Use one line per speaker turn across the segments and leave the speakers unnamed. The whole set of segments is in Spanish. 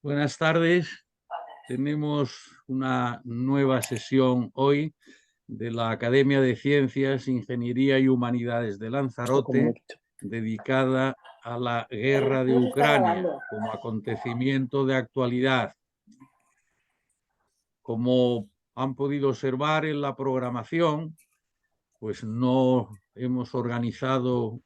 Buenas tardes. Tenemos una nueva sesión hoy de la Academia de Ciencias, Ingeniería y Humanidades de Lanzarote, dedicada a la guerra de Ucrania como acontecimiento de actualidad. Como han podido observar en la programación, pues no hemos organizado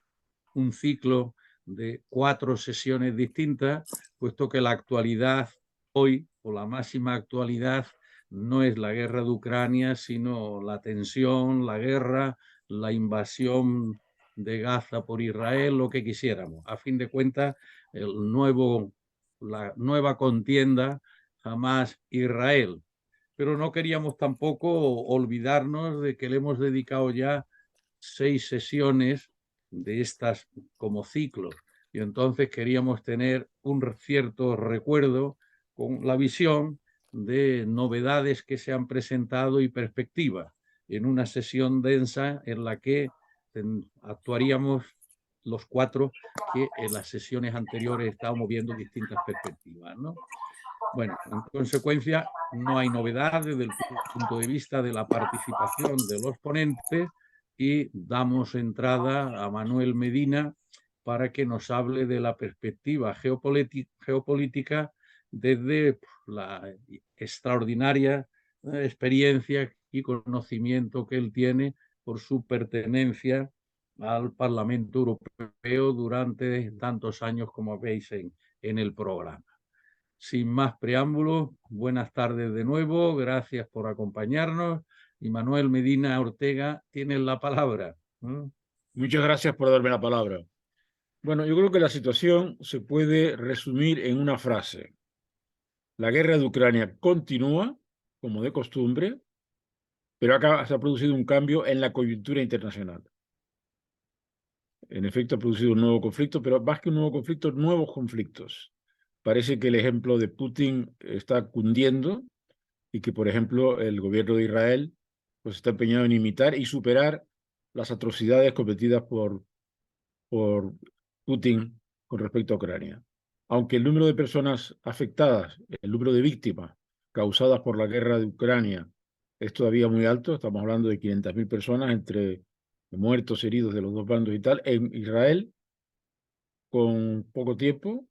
un ciclo de 4 sesiones distintas, puesto que la actualidad hoy, o la máxima actualidad, no es la guerra de Ucrania, sino la tensión, la guerra, la invasión de Gaza por Israel, lo que quisiéramos. A fin de cuentas, la nueva contienda Hamás-Israel. Pero no queríamos tampoco olvidarnos de que le hemos dedicado ya 6 sesiones de estas como ciclos, y entonces queríamos tener un cierto recuerdo con la visión de novedades que se han presentado y perspectivas en una sesión densa en la que actuaríamos los 4 que en las sesiones anteriores estábamos viendo distintas perspectivas, ¿no? Bueno, en consecuencia, no hay novedad desde el punto de vista de la participación de los ponentes, y damos entrada a Manuel Medina para que nos hable de la perspectiva geopolítica desde la extraordinaria experiencia y conocimiento que él tiene por su pertenencia al Parlamento Europeo durante tantos años como veis en el programa. Sin más preámbulos, buenas tardes de nuevo, gracias por acompañarnos, y Manuel Medina Ortega, tienes la palabra.
Muchas gracias por darme la palabra. Bueno, yo creo que la situación se puede resumir en una frase. La guerra de Ucrania continúa, como de costumbre, pero acá se ha producido un cambio en la coyuntura internacional. En efecto, ha producido un nuevo conflicto, pero más que un nuevo conflicto, nuevos conflictos. Parece que el ejemplo de Putin está cundiendo y que, por ejemplo, el gobierno de Israel pues, está empeñado en imitar y superar las atrocidades cometidas por Putin con respecto a Ucrania. Aunque el número de personas afectadas, el número de víctimas causadas por la guerra de Ucrania es todavía muy alto, estamos hablando de 500.000 personas entre muertos, heridos de los dos bandos y tal, en Israel, con poco tiempo,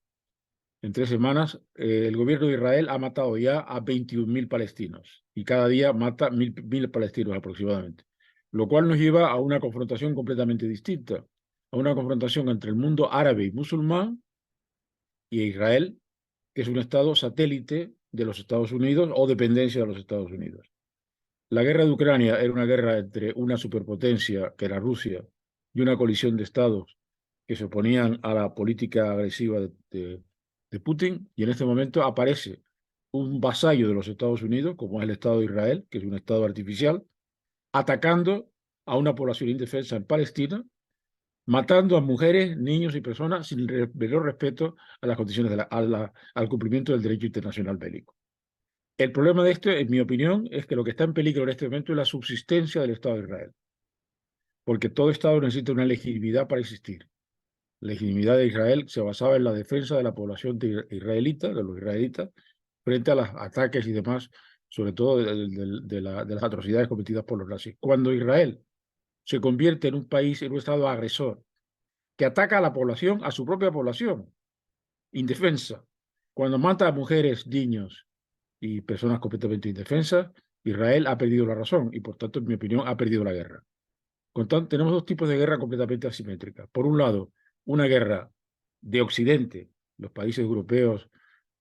en 3 semanas, el gobierno de Israel ha matado ya a 21.000 palestinos y cada día mata 1.000 palestinos aproximadamente, lo cual nos lleva a una confrontación completamente distinta, a una confrontación entre el mundo árabe y musulmán y Israel, que es un estado satélite de los Estados Unidos o dependencia de los Estados Unidos. La guerra de Ucrania era una guerra entre una superpotencia, que era Rusia, y una colisión de estados que se oponían a la política agresiva de Putin, y en este momento aparece un vasallo de los Estados Unidos, como es el Estado de Israel, que es un estado artificial, atacando a una población indefensa en Palestina, matando a mujeres, niños y personas sin menor respeto a las condiciones al cumplimiento del derecho internacional bélico. El problema de esto, en mi opinión, es que lo que está en peligro en este momento es la subsistencia del Estado de Israel, porque todo Estado necesita una legitimidad para existir. La legitimidad de Israel se basaba en la defensa de la población israelita, de los israelitas, frente a los ataques y demás, sobre todo de las atrocidades cometidas por los nazis. Cuando Israel se convierte en un país, en un Estado agresor, que ataca a la población, a su propia población, indefensa, cuando mata a mujeres, niños y personas completamente indefensas, Israel ha perdido la razón y, por tanto, en mi opinión, ha perdido la guerra. Tenemos 2 tipos de guerra completamente asimétricas. Por un lado, una guerra de Occidente, los países europeos,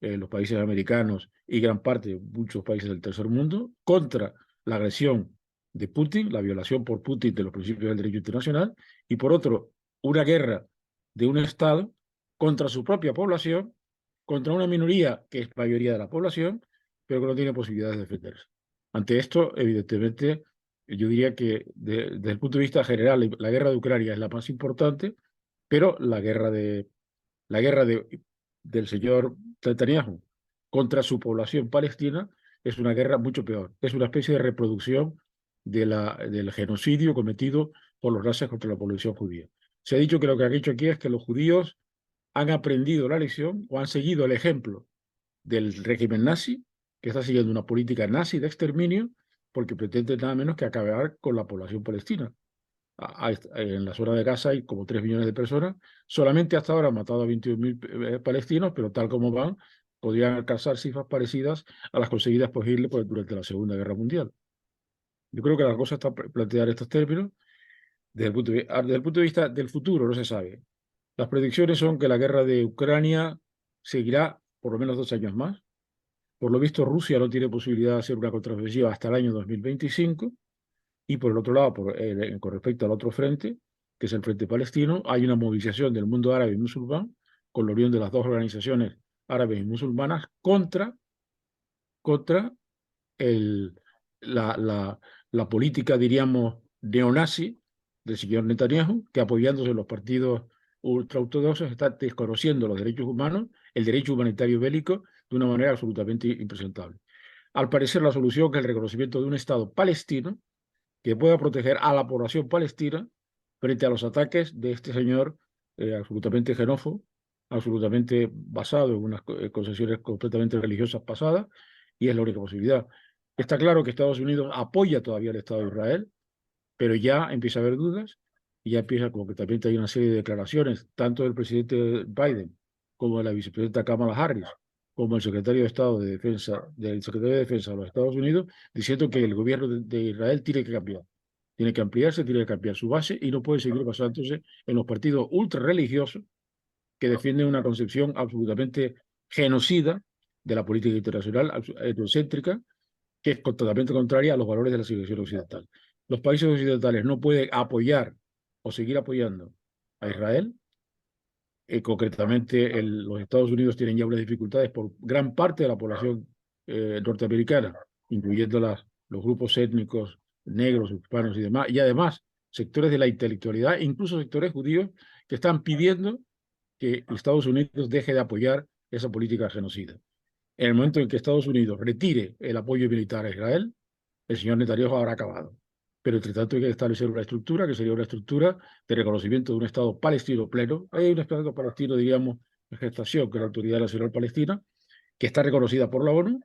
los países americanos y gran parte, muchos países del tercer mundo, contra la agresión de Putin, la violación por Putin de los principios del derecho internacional, y por otro, una guerra de un Estado contra su propia población, contra una minoría que es mayoría de la población, pero que no tiene posibilidades de defenderse. Ante esto, evidentemente, yo diría que desde el punto de vista general, la guerra de Ucrania es la más importante, pero del señor Netanyahu contra su población palestina es una guerra mucho peor. Es una especie de reproducción del genocidio cometido por los nazis contra la población judía. Se ha dicho que lo que han hecho aquí es que los judíos han aprendido la lección o han seguido el ejemplo del régimen nazi, que está siguiendo una política nazi de exterminio, porque pretende nada menos que acabar con la población palestina. En la zona de Gaza hay como 3 millones de personas. Solamente hasta ahora han matado a 21.000 palestinos, pero tal como van, podrían alcanzar cifras parecidas a las conseguidas por Hitler durante la Segunda Guerra Mundial. Yo creo que la cosa está planteada en estos términos. Desde el punto de vista del futuro no se sabe. Las predicciones son que la guerra de Ucrania seguirá por lo menos 2 años más. Por lo visto, Rusia no tiene posibilidad de hacer una contraofensiva hasta el año 2025. Y por el otro lado, con respecto al otro frente, que es el Frente Palestino, hay una movilización del mundo árabe y musulmán, con la unión de las dos organizaciones árabes y musulmanas, contra el, la política, diríamos, neonazi del señor Netanyahu, que apoyándose en los partidos ultraortodoxos está desconociendo los derechos humanos, el derecho humanitario bélico, de una manera absolutamente impresentable. Al parecer, la solución es el reconocimiento de un Estado palestino que pueda proteger a la población palestina frente a los ataques de este señor absolutamente xenófobo, absolutamente basado en unas concesiones completamente religiosas pasadas, y es la única posibilidad. Está claro que Estados Unidos apoya todavía al Estado de Israel, pero ya empieza a haber dudas, y ya empieza como que también hay una serie de declaraciones, tanto del presidente Biden como de la vicepresidenta Kamala Harris, como el secretario de Estado de Defensa, del secretario de Defensa de los Estados Unidos, diciendo que el gobierno de Israel tiene que cambiar, tiene que ampliarse, tiene que cambiar su base y no puede seguir basándose en los partidos ultra religiosos que defienden una concepción absolutamente genocida de la política internacional, etnocéntrica, que es totalmente contraria a los valores de la civilización occidental. Los países occidentales no pueden apoyar o seguir apoyando a Israel. Concretamente, los Estados Unidos tienen ya unas dificultades por gran parte de la población norteamericana, incluyendo los grupos étnicos negros, hispanos y demás, y además sectores de la intelectualidad, incluso sectores judíos, que están pidiendo que Estados Unidos deje de apoyar esa política genocida. En el momento en que Estados Unidos retire el apoyo militar a Israel, el señor Netanyahu habrá acabado. Pero entre tanto hay que establecer una estructura que sería una estructura de reconocimiento de un Estado palestino pleno. Hay un Estado palestino, diríamos, en gestación, que es la Autoridad Nacional Palestina, que está reconocida por la ONU,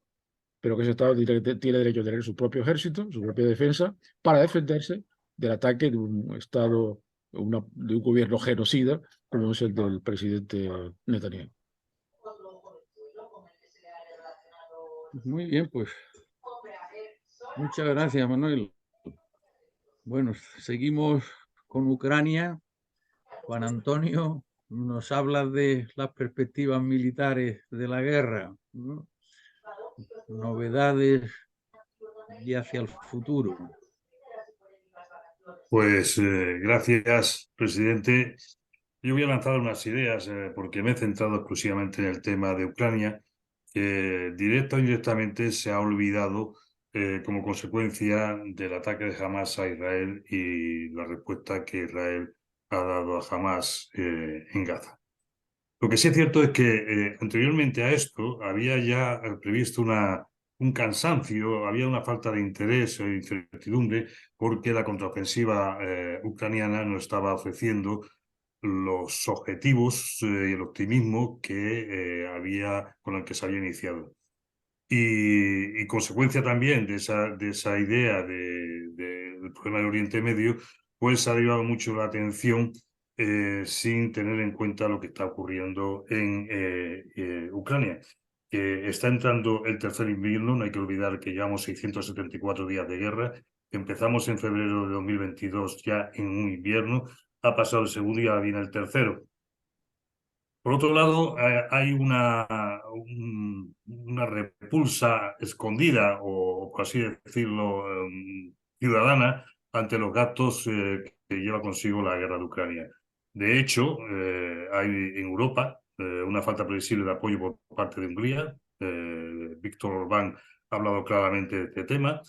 pero que ese Estado tiene derecho a tener su propio ejército, su propia defensa, para defenderse del ataque de un Estado, de un gobierno genocida, como es el del presidente Netanyahu.
Muy bien, pues muchas gracias, Manuel. Bueno, seguimos con Ucrania. Juan Antonio nos habla de las perspectivas militares de la guerra, ¿no? Novedades y hacia el futuro.
Pues gracias, presidente. Yo voy a lanzar unas ideas porque me he centrado exclusivamente en el tema de Ucrania, que directa o indirectamente se ha olvidado como consecuencia del ataque de Hamas a Israel y la respuesta que Israel ha dado a Hamas en Gaza. Lo que sí es cierto es que anteriormente a esto había ya previsto un cansancio, había una falta de interés e incertidumbre porque la contraofensiva ucraniana no estaba ofreciendo los objetivos y el optimismo que con el que se había iniciado. Y consecuencia también de esa idea del problema del Oriente Medio, pues ha llevado mucho la atención sin tener en cuenta lo que está ocurriendo en Ucrania, que está entrando el tercer invierno. No hay que olvidar que llevamos 674 días de guerra. Empezamos en febrero de 2022 ya en un invierno, ha pasado el segundo y ahora viene el tercero. Por otro lado, hay una repulsa escondida, o por así decirlo, ciudadana, ante los gastos que lleva consigo la guerra de Ucrania. De hecho, hay en Europa una falta previsible de apoyo por parte de Hungría. Víctor Orbán ha hablado claramente de este tema.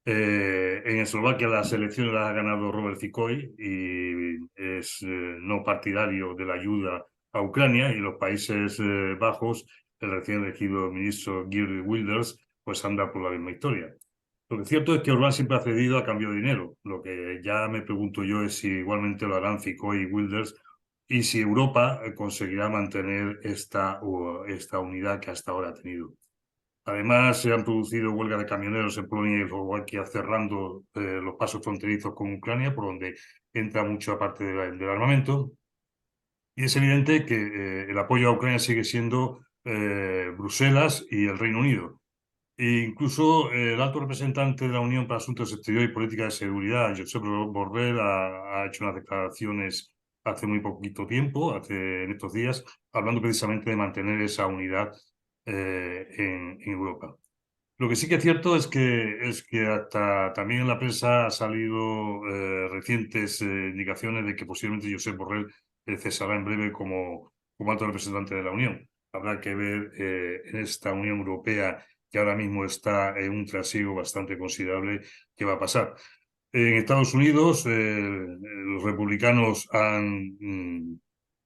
En Eslovaquia las elecciones las ha ganado Robert Fico y es no partidario de la ayuda a Ucrania, y los Países Bajos, el recién elegido ministro Geert Wilders, pues anda por la misma historia. Lo que es cierto es que Orbán siempre ha cedido a cambio de dinero. Lo que ya me pregunto yo es si igualmente lo harán Fico y Wilders, y si Europa conseguirá mantener esta unidad que hasta ahora ha tenido. Además, se han producido huelgas de camioneros en Polonia y Eslovaquia cerrando los pasos fronterizos con Ucrania, por donde entra mucha parte del armamento. Y es evidente que el apoyo a Ucrania sigue siendo Bruselas y el Reino Unido. E incluso el alto representante de la Unión para Asuntos Exteriores y Política de Seguridad, Josep Borrell, ha hecho unas declaraciones hace muy poquito tiempo, en estos días, hablando precisamente de mantener esa unidad en Europa. Lo que sí que es cierto es que hasta también en la prensa ha salido recientes indicaciones de que posiblemente Josep Borrell cesará en breve como alto representante de la Unión. Habrá que ver en esta Unión Europea, que ahora mismo está en un trasiego bastante considerable, qué va a pasar. En Estados Unidos, los republicanos han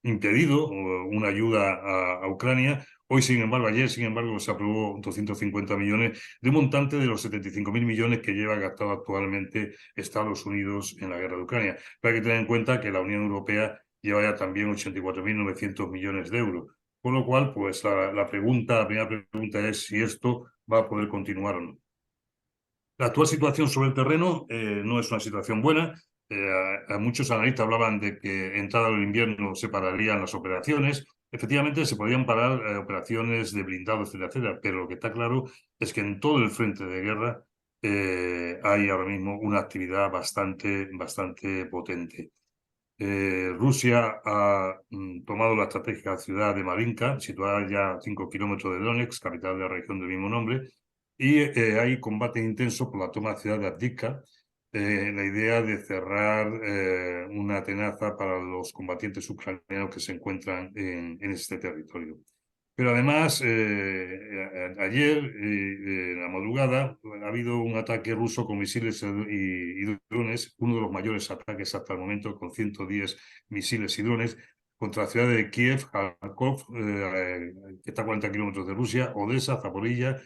impedido una ayuda a Ucrania. Hoy, sin embargo, ayer, sin embargo, se aprobó 250 millones de un montante de los 75.000 millones que lleva gastado actualmente Estados Unidos en la guerra de Ucrania. Pero hay que tener en cuenta que la Unión Europea lleva ya también 84.900 millones de euros. Con lo cual, pues la primera pregunta es si esto va a poder continuar o no. La actual situación sobre el terreno no es una situación buena. Muchos analistas hablaban de que entrada el invierno se pararían las operaciones. Efectivamente, se podrían parar operaciones de blindados, etcétera, etcétera, pero lo que está claro es que en todo el frente de guerra hay ahora mismo una actividad bastante potente. Rusia ha tomado la estratégica ciudad de Marinka, situada ya a 5 kilómetros de Donetsk, capital de la región del mismo nombre, y hay combates intensos por la toma de la ciudad de Avdiivka, la idea de cerrar una tenaza para los combatientes ucranianos que se encuentran en este territorio. Pero además, ayer, en la madrugada, ha habido un ataque ruso con misiles y drones, uno de los mayores ataques hasta el momento, con 110 misiles y drones, contra la ciudad de Kiev, Kharkov, que está a 40 kilómetros de Rusia, Odessa, Zaporilla,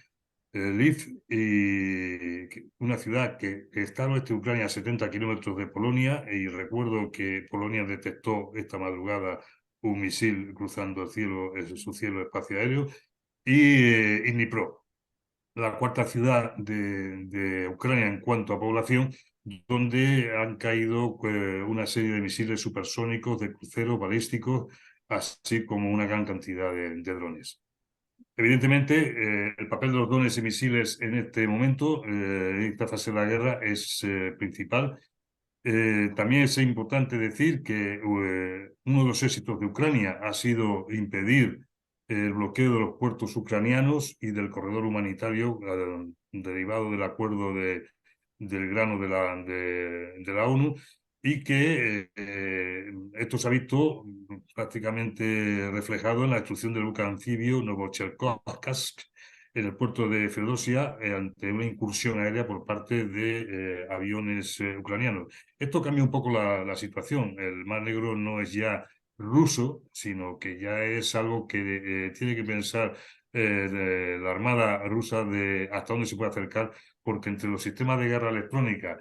Lviv, y una ciudad que está al oeste de Ucrania, a 70 kilómetros de Polonia, y recuerdo que Polonia detectó esta madrugada un misil cruzando el cielo, su cielo espacio aéreo, y Dnipro, la cuarta ciudad de Ucrania en cuanto a población, donde han caído una serie de misiles supersónicos, de cruceros balísticos, así como una gran cantidad de drones. Evidentemente, el papel de los drones y misiles en este momento, en esta fase de la guerra, es principal. También es importante decir que uno de los éxitos de Ucrania ha sido impedir el bloqueo de los puertos ucranianos y del corredor humanitario derivado del acuerdo del grano de la ONU, y que esto se ha visto prácticamente reflejado en la destrucción del buque anfibio Novocherkassk en el puerto de Feodosia ante una incursión aérea por parte de aviones ucranianos. Esto cambia un poco la situación. El Mar Negro no es ya ruso, sino que ya es algo que tiene que pensar de la Armada rusa de hasta dónde se puede acercar, porque entre los sistemas de guerra electrónica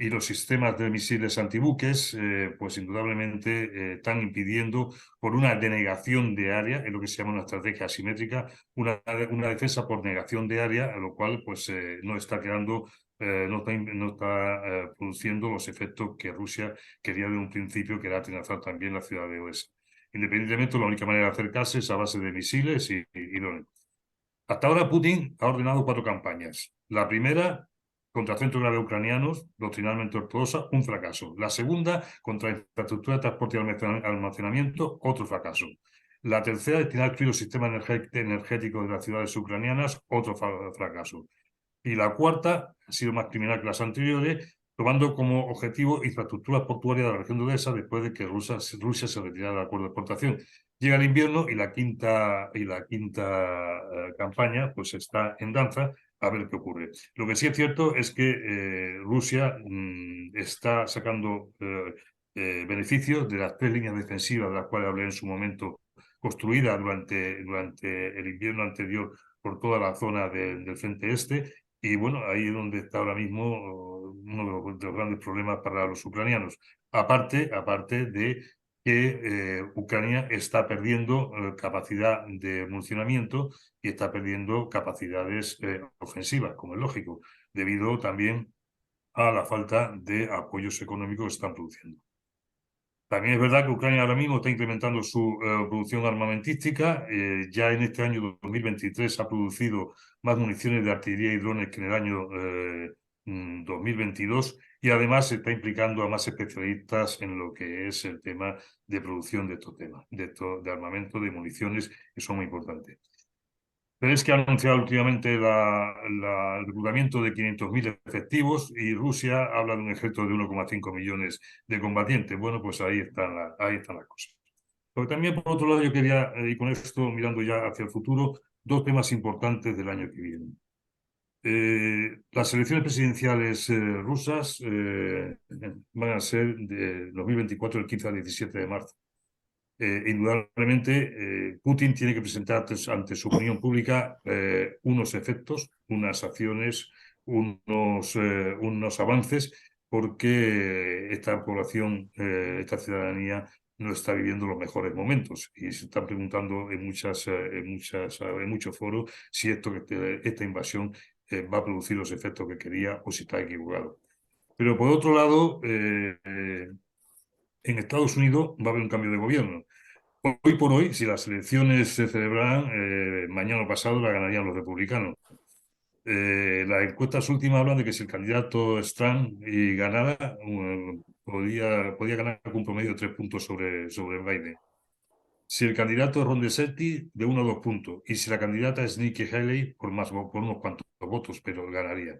y los sistemas de misiles antibuques, pues indudablemente están impidiendo, por una denegación de área, en lo que se llama una estrategia asimétrica, una defensa por negación de área, a lo cual pues no está quedando, no está produciendo los efectos que Rusia quería de un principio, que era atenazar también la ciudad de Odessa. Independientemente, la única manera de acercarse es a base de misiles y drones. Hasta ahora Putin ha ordenado 4 campañas. La primera, contra centros graves ucranianos, doctrinalmente ortodoxa, un fracaso. La segunda, contra infraestructura de transporte y almacenamiento, otro fracaso. La tercera, destinada a destruir los sistemas energéticos de las ciudades ucranianas, otro fracaso. Y la cuarta ha sido más criminal que las anteriores, tomando como objetivo infraestructuras portuarias de la región de Odessa después de que Rusia se retirara del acuerdo de exportación. Llega el invierno y la quinta campaña pues está en danza, a ver qué ocurre. Lo que sí es cierto es que Rusia está sacando beneficios de las 3 líneas defensivas de las cuales hablé en su momento, construidas durante el invierno anterior por toda la zona del frente este. Y bueno, ahí es donde está ahora mismo uno de los grandes problemas para los ucranianos. Aparte de que Ucrania está perdiendo capacidad de municionamiento y está perdiendo capacidades ofensivas, como es lógico, debido también a la falta de apoyos económicos que están produciendo. También es verdad que Ucrania ahora mismo está incrementando su producción armamentística. Ya en este año 2023 ha producido más municiones de artillería y drones que en el año 2022, y además se está implicando a más especialistas en lo que es el tema de producción de estos temas, de armamento, de municiones, que son muy importantes. Pero es que ha anunciado últimamente el reclutamiento de 500.000 efectivos, y Rusia habla de un ejército de 1,5 millones de combatientes. Bueno, pues ahí están las cosas. Pero también, por otro lado, yo quería, y con esto mirando ya hacia el futuro, dos temas importantes del año que viene. Las elecciones presidenciales rusas van a ser de 2024, del 15 al 17 de marzo. Indudablemente, Putin tiene que presentar ante su opinión pública unos efectos, unas acciones, unos avances, porque esta población, esta ciudadanía, no está viviendo los mejores momentos, y se están preguntando en muchos foros si esta invasión va a producir los efectos que quería o si está equivocado. Pero por otro lado, en Estados Unidos va a haber un cambio de gobierno. Hoy por hoy, si las elecciones se celebraran, mañana o pasado la ganarían los republicanos. Las encuestas últimas hablan de que si el candidato es Trump y ganara, podía ganar con un promedio de 3 puntos sobre Biden. Si el candidato es Ron DeSantis, de 1 a 2 puntos. Y si la candidata es Nikki Haley, por unos cuantos votos, pero ganaría.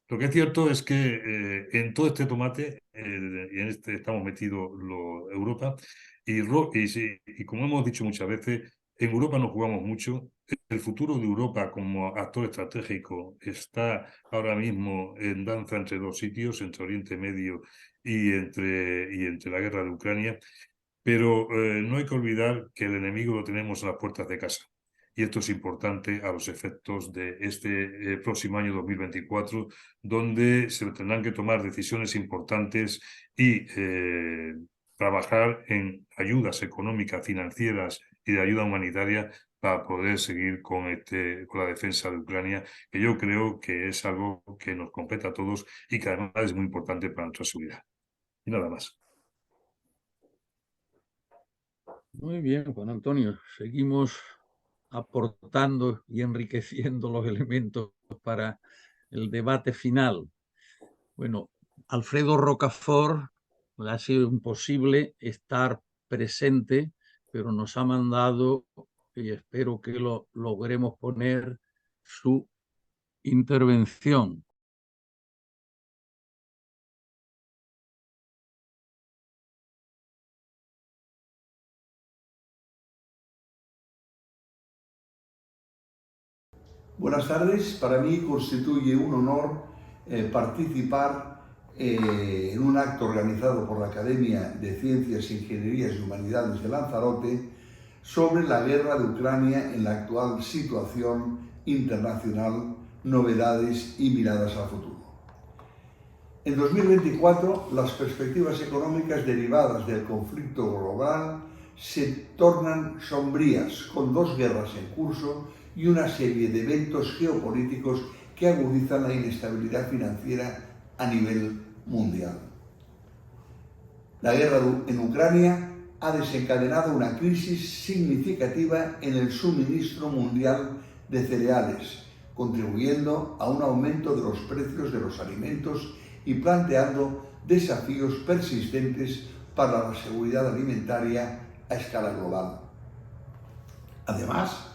Lo que es cierto es que en todo este tomate, y en este estamos metidos Europa, y como hemos dicho muchas veces, en Europa nos jugamos mucho. El futuro de Europa como actor estratégico está ahora mismo en danza entre dos sitios, entre Oriente Medio y entre la guerra de Ucrania. Pero no hay que olvidar que el enemigo lo tenemos a las puertas de casa. Y esto es importante a los efectos de este próximo año 2024, donde se tendrán que tomar decisiones importantes y trabajar en ayudas económicas, financieras y de ayuda humanitaria para poder seguir con la defensa de Ucrania, que yo creo que es algo que nos compete a todos y que además es muy importante para nuestra seguridad. Y nada más.
Muy bien, Juan Antonio. Seguimos aportando y enriqueciendo los elementos para el debate final. Bueno, Alfredo Rocafort, ha sido imposible estar presente, pero nos ha mandado, y espero que lo logremos poner, su intervención.
Buenas tardes. Para mí constituye un honor participar en un acto organizado por la Academia de Ciencias, Ingenierías y Humanidades de Lanzarote sobre la guerra de Ucrania en la actual situación internacional, novedades y miradas al futuro. En 2024, las perspectivas económicas derivadas del conflicto global se tornan sombrías, con 2 guerras en curso y una serie de eventos geopolíticos que agudizan la inestabilidad financiera a nivel mundial. La guerra en Ucrania ha desencadenado una crisis significativa en el suministro mundial de cereales, contribuyendo a un aumento de los precios de los alimentos y planteando desafíos persistentes para la seguridad alimentaria a escala global. Además,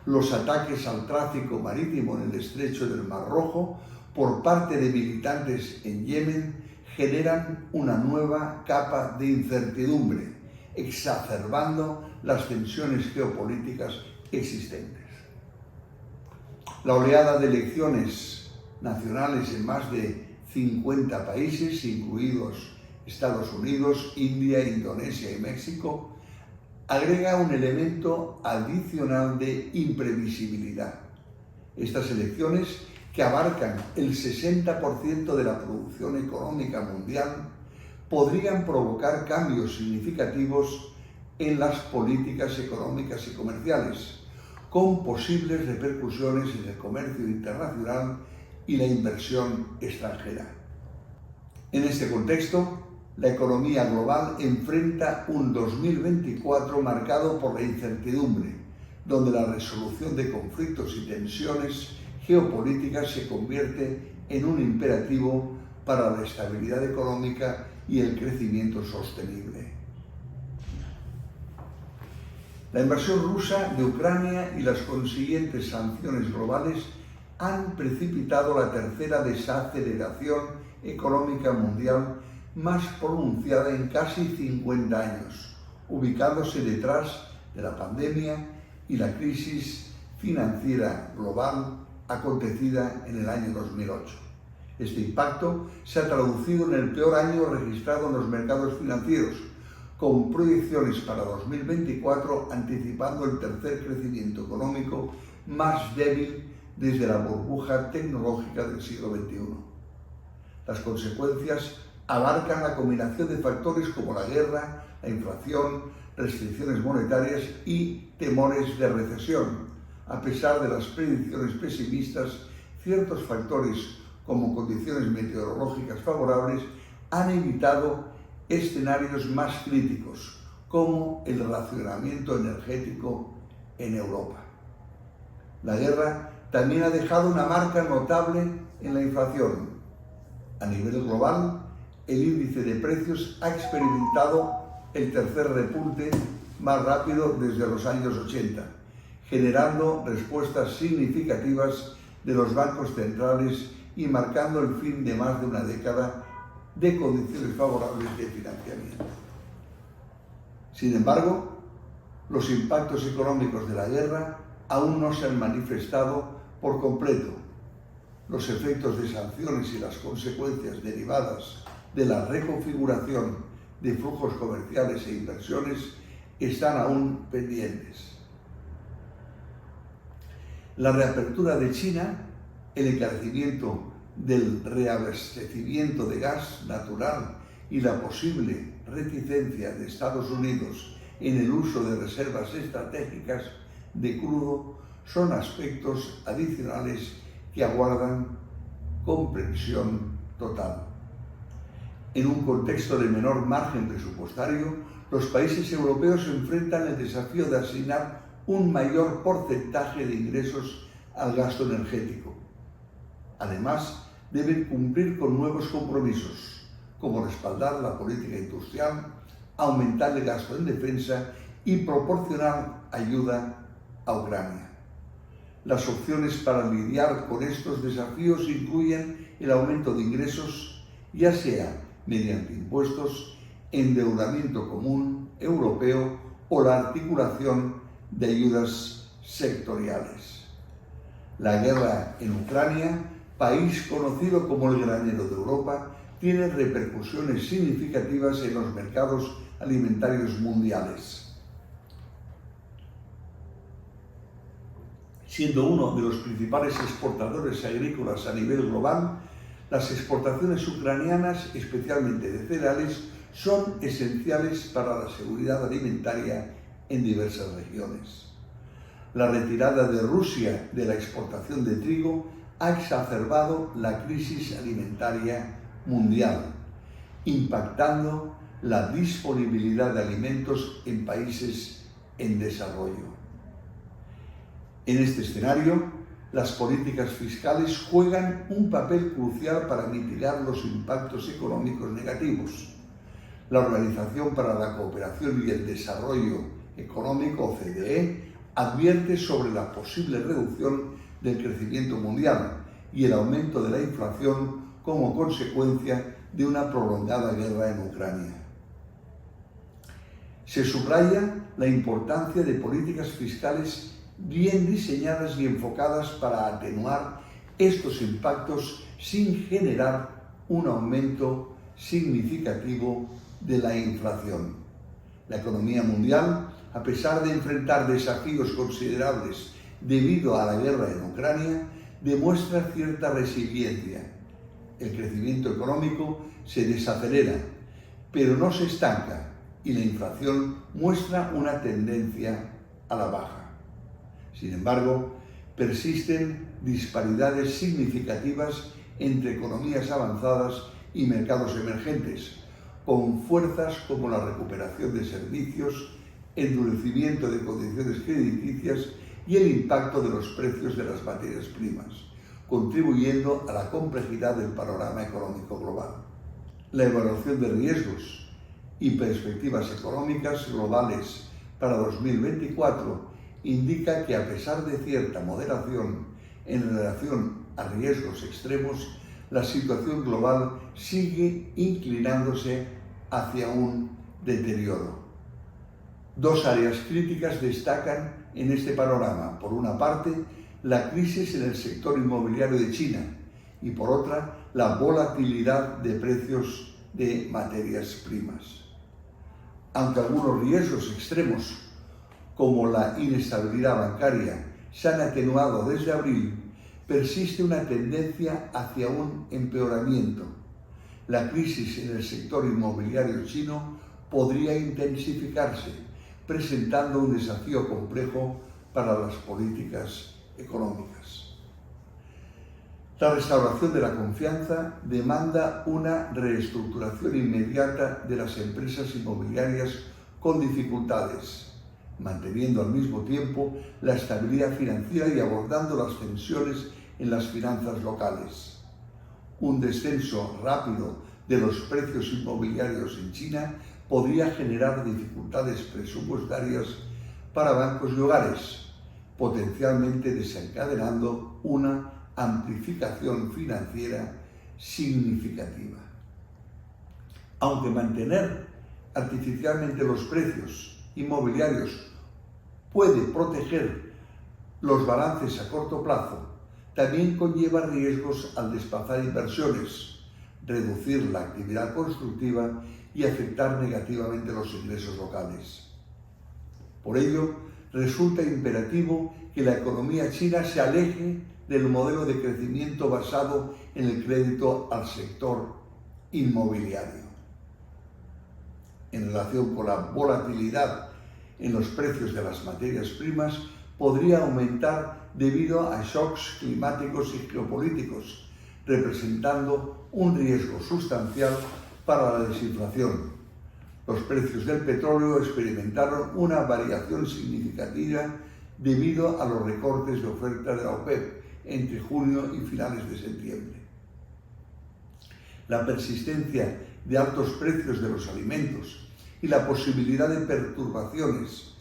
los ataques al tráfico marítimo en el estrecho del Mar Rojo por parte de militantes en Yemen generan una nueva capa de incertidumbre, exacerbando las tensiones geopolíticas existentes. La oleada de elecciones nacionales en más de 50 países, incluidos Estados Unidos, India, Indonesia y México, agrega un elemento adicional de imprevisibilidad. Estas elecciones, que abarcan el 60% de la producción económica mundial, podrían provocar cambios significativos en las políticas económicas y comerciales, con posibles repercusiones en el comercio internacional y la inversión extranjera. En este contexto, la economía global enfrenta un 2024 marcado por la incertidumbre, donde la resolución de conflictos y tensiones geopolíticas se convierte en un imperativo para la estabilidad económica y el crecimiento sostenible. La invasión rusa de Ucrania y las consiguientes sanciones globales han precipitado la tercera desaceleración económica mundial más pronunciada en casi 50 años, ubicándose detrás de la pandemia y la crisis financiera global acontecida en el año 2008. Este impacto se ha traducido en el peor año registrado en los mercados financieros, con proyecciones para 2024 anticipando el tercer crecimiento económico más débil desde la burbuja tecnológica del siglo XXI. Las consecuencias abarcan la combinación de factores como la guerra, la inflación, restricciones monetarias y temores de recesión. A pesar de las predicciones pesimistas, ciertos factores como condiciones meteorológicas favorables han evitado escenarios más críticos, como el racionamiento energético en Europa. La guerra también ha dejado una marca notable en la inflación. A nivel global, el índice de precios ha experimentado el tercer repunte más rápido desde los años 80, generando respuestas significativas de los bancos centrales y marcando el fin de más de una década de condiciones favorables de financiamiento. Sin embargo, los impactos económicos de la guerra aún no se han manifestado por completo. Los efectos de sanciones y las consecuencias derivadas de la reconfiguración de flujos comerciales e inversiones están aún pendientes. La reapertura de China, el encarecimiento del reabastecimiento de gas natural y la posible reticencia de Estados Unidos en el uso de reservas estratégicas de crudo son aspectos adicionales que aguardan comprensión total. En un contexto de menor margen presupuestario, los países europeos enfrentan el desafío de asignar un mayor porcentaje de ingresos al gasto energético. Además, deben cumplir con nuevos compromisos, como respaldar la política industrial, aumentar el gasto en defensa y proporcionar ayuda a Ucrania. Las opciones para lidiar con estos desafíos incluyen el aumento de ingresos, ya sea mediante impuestos, endeudamiento común europeo o la articulación de ayudas sectoriales. La guerra en Ucrania, país conocido como el granero de Europa, tiene repercusiones significativas en los mercados alimentarios mundiales. Siendo uno de los principales exportadores agrícolas a nivel global, las exportaciones ucranianas, especialmente de cereales, son esenciales para la seguridad alimentaria en diversas regiones. La retirada de Rusia de la exportación de trigo ha exacerbado la crisis alimentaria mundial, impactando la disponibilidad de alimentos en países en desarrollo. En este escenario, las políticas fiscales juegan un papel crucial para mitigar los impactos económicos negativos. La Organización para la Cooperación y el Desarrollo Económico, OCDE, advierte sobre la posible reducción del crecimiento mundial y el aumento de la inflación como consecuencia de una prolongada guerra en Ucrania. Se subraya la importancia de políticas fiscales bien diseñadas y enfocadas para atenuar estos impactos sin generar un aumento significativo de la inflación. La economía mundial, a pesar de enfrentar desafíos considerables debido a la guerra en Ucrania, demuestra cierta resiliencia. El crecimiento económico se desacelera, pero no se estanca, y la inflación muestra una tendencia a la baja. Sin embargo, persisten disparidades significativas entre economías avanzadas y mercados emergentes, con fuerzas como la recuperación de servicios, endurecimiento de condiciones crediticias y el impacto de los precios de las materias primas, contribuyendo a la complejidad del panorama económico global. La evaluación de riesgos y perspectivas económicas globales para 2024 indica que, a pesar de cierta moderación en relación a riesgos extremos, la situación global sigue inclinándose hacia un deterioro. Dos áreas críticas destacan en este panorama. Por una parte, la crisis en el sector inmobiliario de China y, por otra, la volatilidad de precios de materias primas. Aunque algunos riesgos extremos, como la inestabilidad bancaria, se han atenuado desde abril, persiste una tendencia hacia un empeoramiento. La crisis en el sector inmobiliario chino podría intensificarse, presentando un desafío complejo para las políticas económicas. La restauración de la confianza demanda una reestructuración inmediata de las empresas inmobiliarias con dificultades, manteniendo al mismo tiempo la estabilidad financiera y abordando las tensiones en las finanzas locales. Un descenso rápido de los precios inmobiliarios en China podría generar dificultades presupuestarias para bancos y hogares, potencialmente desencadenando una amplificación financiera significativa. Aunque mantener artificialmente los precios inmobiliarios puede proteger los balances a corto plazo, también conlleva riesgos al desplazar inversiones, reducir la actividad constructiva y afectar negativamente los ingresos locales. Por ello, resulta imperativo que la economía china se aleje del modelo de crecimiento basado en el crédito al sector inmobiliario. En relación con la volatilidad en los precios de las materias primas, podría aumentar debido a shocks climáticos y geopolíticos, representando un riesgo sustancial para la desinflación. Los precios del petróleo experimentaron una variación significativa debido a los recortes de oferta de la OPEP entre junio y finales de septiembre. La persistencia de altos precios de los alimentos y la posibilidad de perturbaciones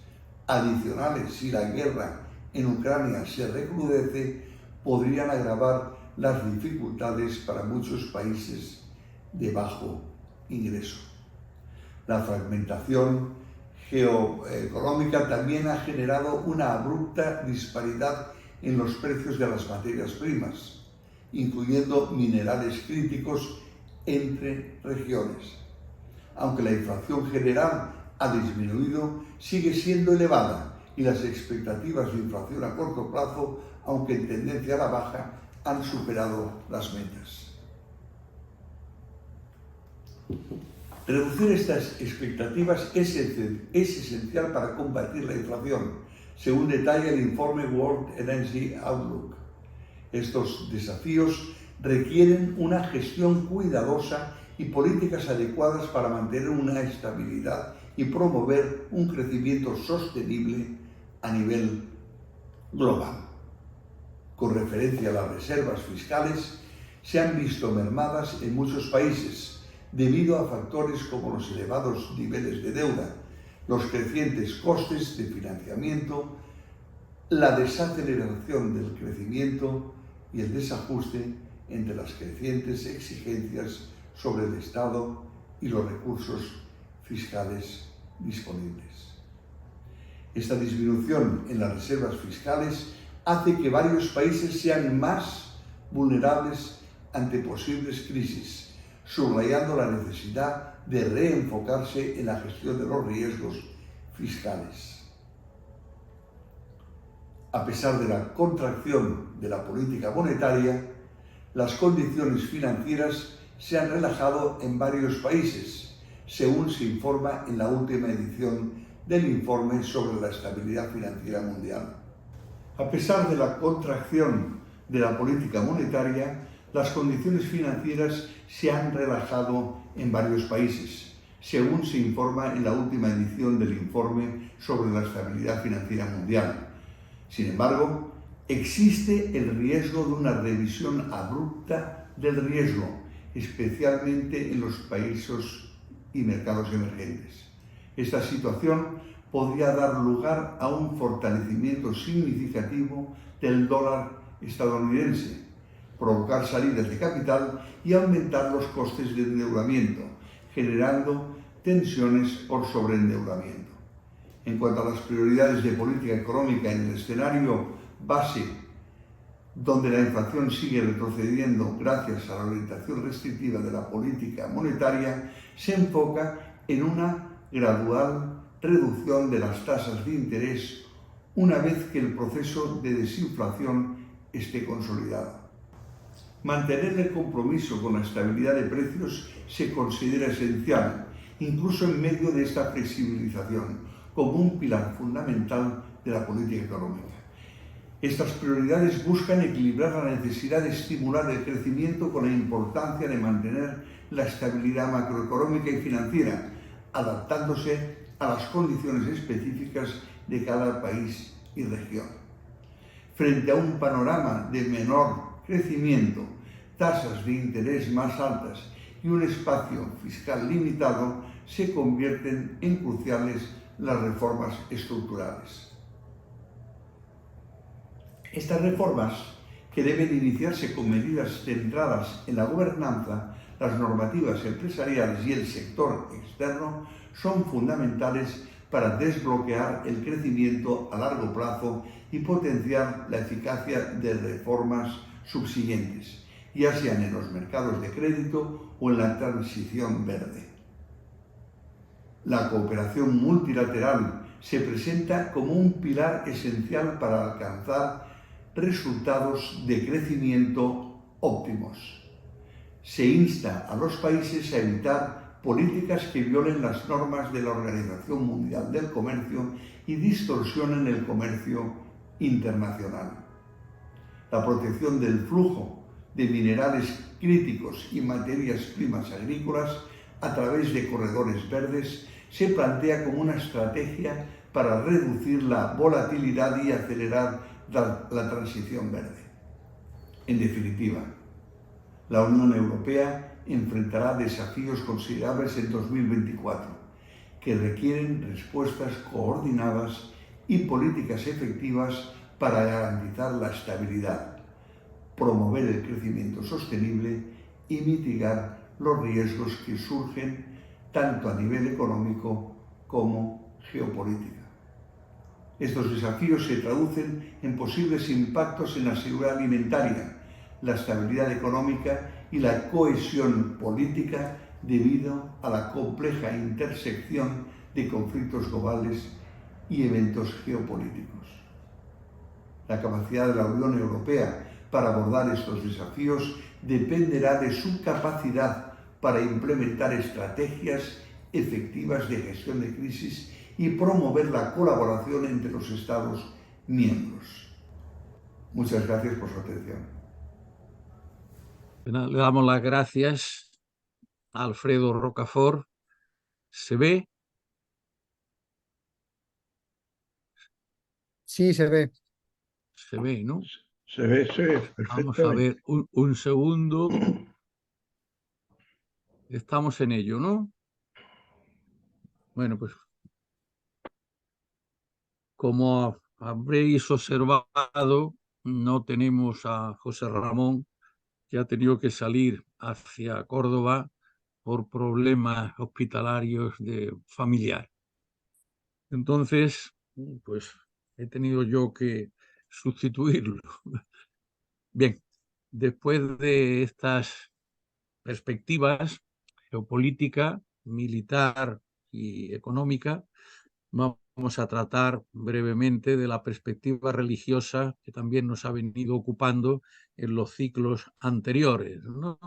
adicionales si la guerra en Ucrania se recrudece podrían agravar las dificultades para muchos países de bajo ingreso. La fragmentación geoeconómica también ha generado una abrupta disparidad en los precios de las materias primas, incluyendo minerales críticos entre regiones. Aunque la inflación general ha disminuido, sigue siendo elevada y las expectativas de inflación a corto plazo, aunque en tendencia a la baja, han superado las metas. Reducir estas expectativas es esencial para combatir la inflación, según detalla el informe World Energy Outlook. Estos desafíos requieren una gestión cuidadosa y políticas adecuadas para mantener una estabilidad y promover un crecimiento sostenible a nivel global. Con referencia a las reservas fiscales, se han visto mermadas en muchos países debido a factores como los elevados niveles de deuda, los crecientes costes de financiamiento, la desaceleración del crecimiento y el desajuste entre las crecientes exigencias sobre el Estado y los recursos fiscales disponibles. Esta disminución en las reservas fiscales hace que varios países sean más vulnerables ante posibles crisis, subrayando la necesidad de reenfocarse en la gestión de los riesgos fiscales. A pesar de la contracción de la política monetaria, las condiciones financieras se han relajado en varios países, según se informa en la última edición del informe sobre la estabilidad financiera mundial. A pesar de la contracción de la política monetaria, las condiciones financieras se han relajado en varios países, según se informa en la última edición del informe sobre la estabilidad financiera mundial. Sin embargo, existe el riesgo de una revisión abrupta del riesgo, especialmente en los países y mercados emergentes. Esta situación podría dar lugar a un fortalecimiento significativo del dólar estadounidense, provocar salidas de capital y aumentar los costes de endeudamiento, generando tensiones por sobreendeudamiento. En cuanto a las prioridades de política económica en el escenario base, donde la inflación sigue retrocediendo gracias a la orientación restrictiva de la política monetaria, se enfoca en una gradual reducción de las tasas de interés una vez que el proceso de desinflación esté consolidado. Mantener el compromiso con la estabilidad de precios se considera esencial, incluso en medio de esta flexibilización, como un pilar fundamental de la política económica. Estas prioridades buscan equilibrar la necesidad de estimular el crecimiento con la importancia de mantener la estabilidad macroeconómica y financiera, adaptándose a las condiciones específicas de cada país y región. Frente a un panorama de menor crecimiento, tasas de interés más altas y un espacio fiscal limitado, se convierten en cruciales las reformas estructurales. Estas reformas, que deben iniciarse con medidas centradas en la gobernanza, las normativas empresariales y el sector externo, son fundamentales para desbloquear el crecimiento a largo plazo y potenciar la eficacia de reformas subsiguientes, ya sean en los mercados de crédito o en la transición verde. La cooperación multilateral se presenta como un pilar esencial para alcanzar resultados de crecimiento óptimos. Se insta a los países a evitar políticas que violen las normas de la Organización Mundial del Comercio y distorsionen el comercio internacional. La protección del flujo de minerales críticos y materias primas agrícolas a través de corredores verdes se plantea como una estrategia para reducir la volatilidad y acelerar la transición verde. En definitiva, la Unión Europea enfrentará desafíos considerables en 2024 que requieren respuestas coordinadas y políticas efectivas para garantizar la estabilidad, promover el crecimiento sostenible y mitigar los riesgos que surgen tanto a nivel económico como geopolítico. Estos desafíos se traducen en posibles impactos en la seguridad alimentaria, la estabilidad económica y la cohesión política debido a la compleja intersección de conflictos globales y eventos geopolíticos. La capacidad de la Unión Europea para abordar estos desafíos dependerá de su capacidad para implementar estrategias efectivas de gestión de crisis y promover la colaboración entre los Estados miembros. Muchas gracias por su atención.
Le damos las gracias a Alfredo Rocafort. ¿Se ve?
Sí, se ve.
Se ve, ¿no?
Se ve perfectamente.
Vamos a ver un segundo. Estamos en ello, ¿no? Bueno, pues como habréis observado, no tenemos a José Ramón, que ha tenido que salir hacia Córdoba por problemas hospitalarios de familiar. Entonces, pues he tenido yo que sustituirlo. Bien, después de estas perspectivas geopolítica, militar y económica, vamos a tratar brevemente de la perspectiva religiosa que también nos ha venido ocupando en los ciclos anteriores, ¿no?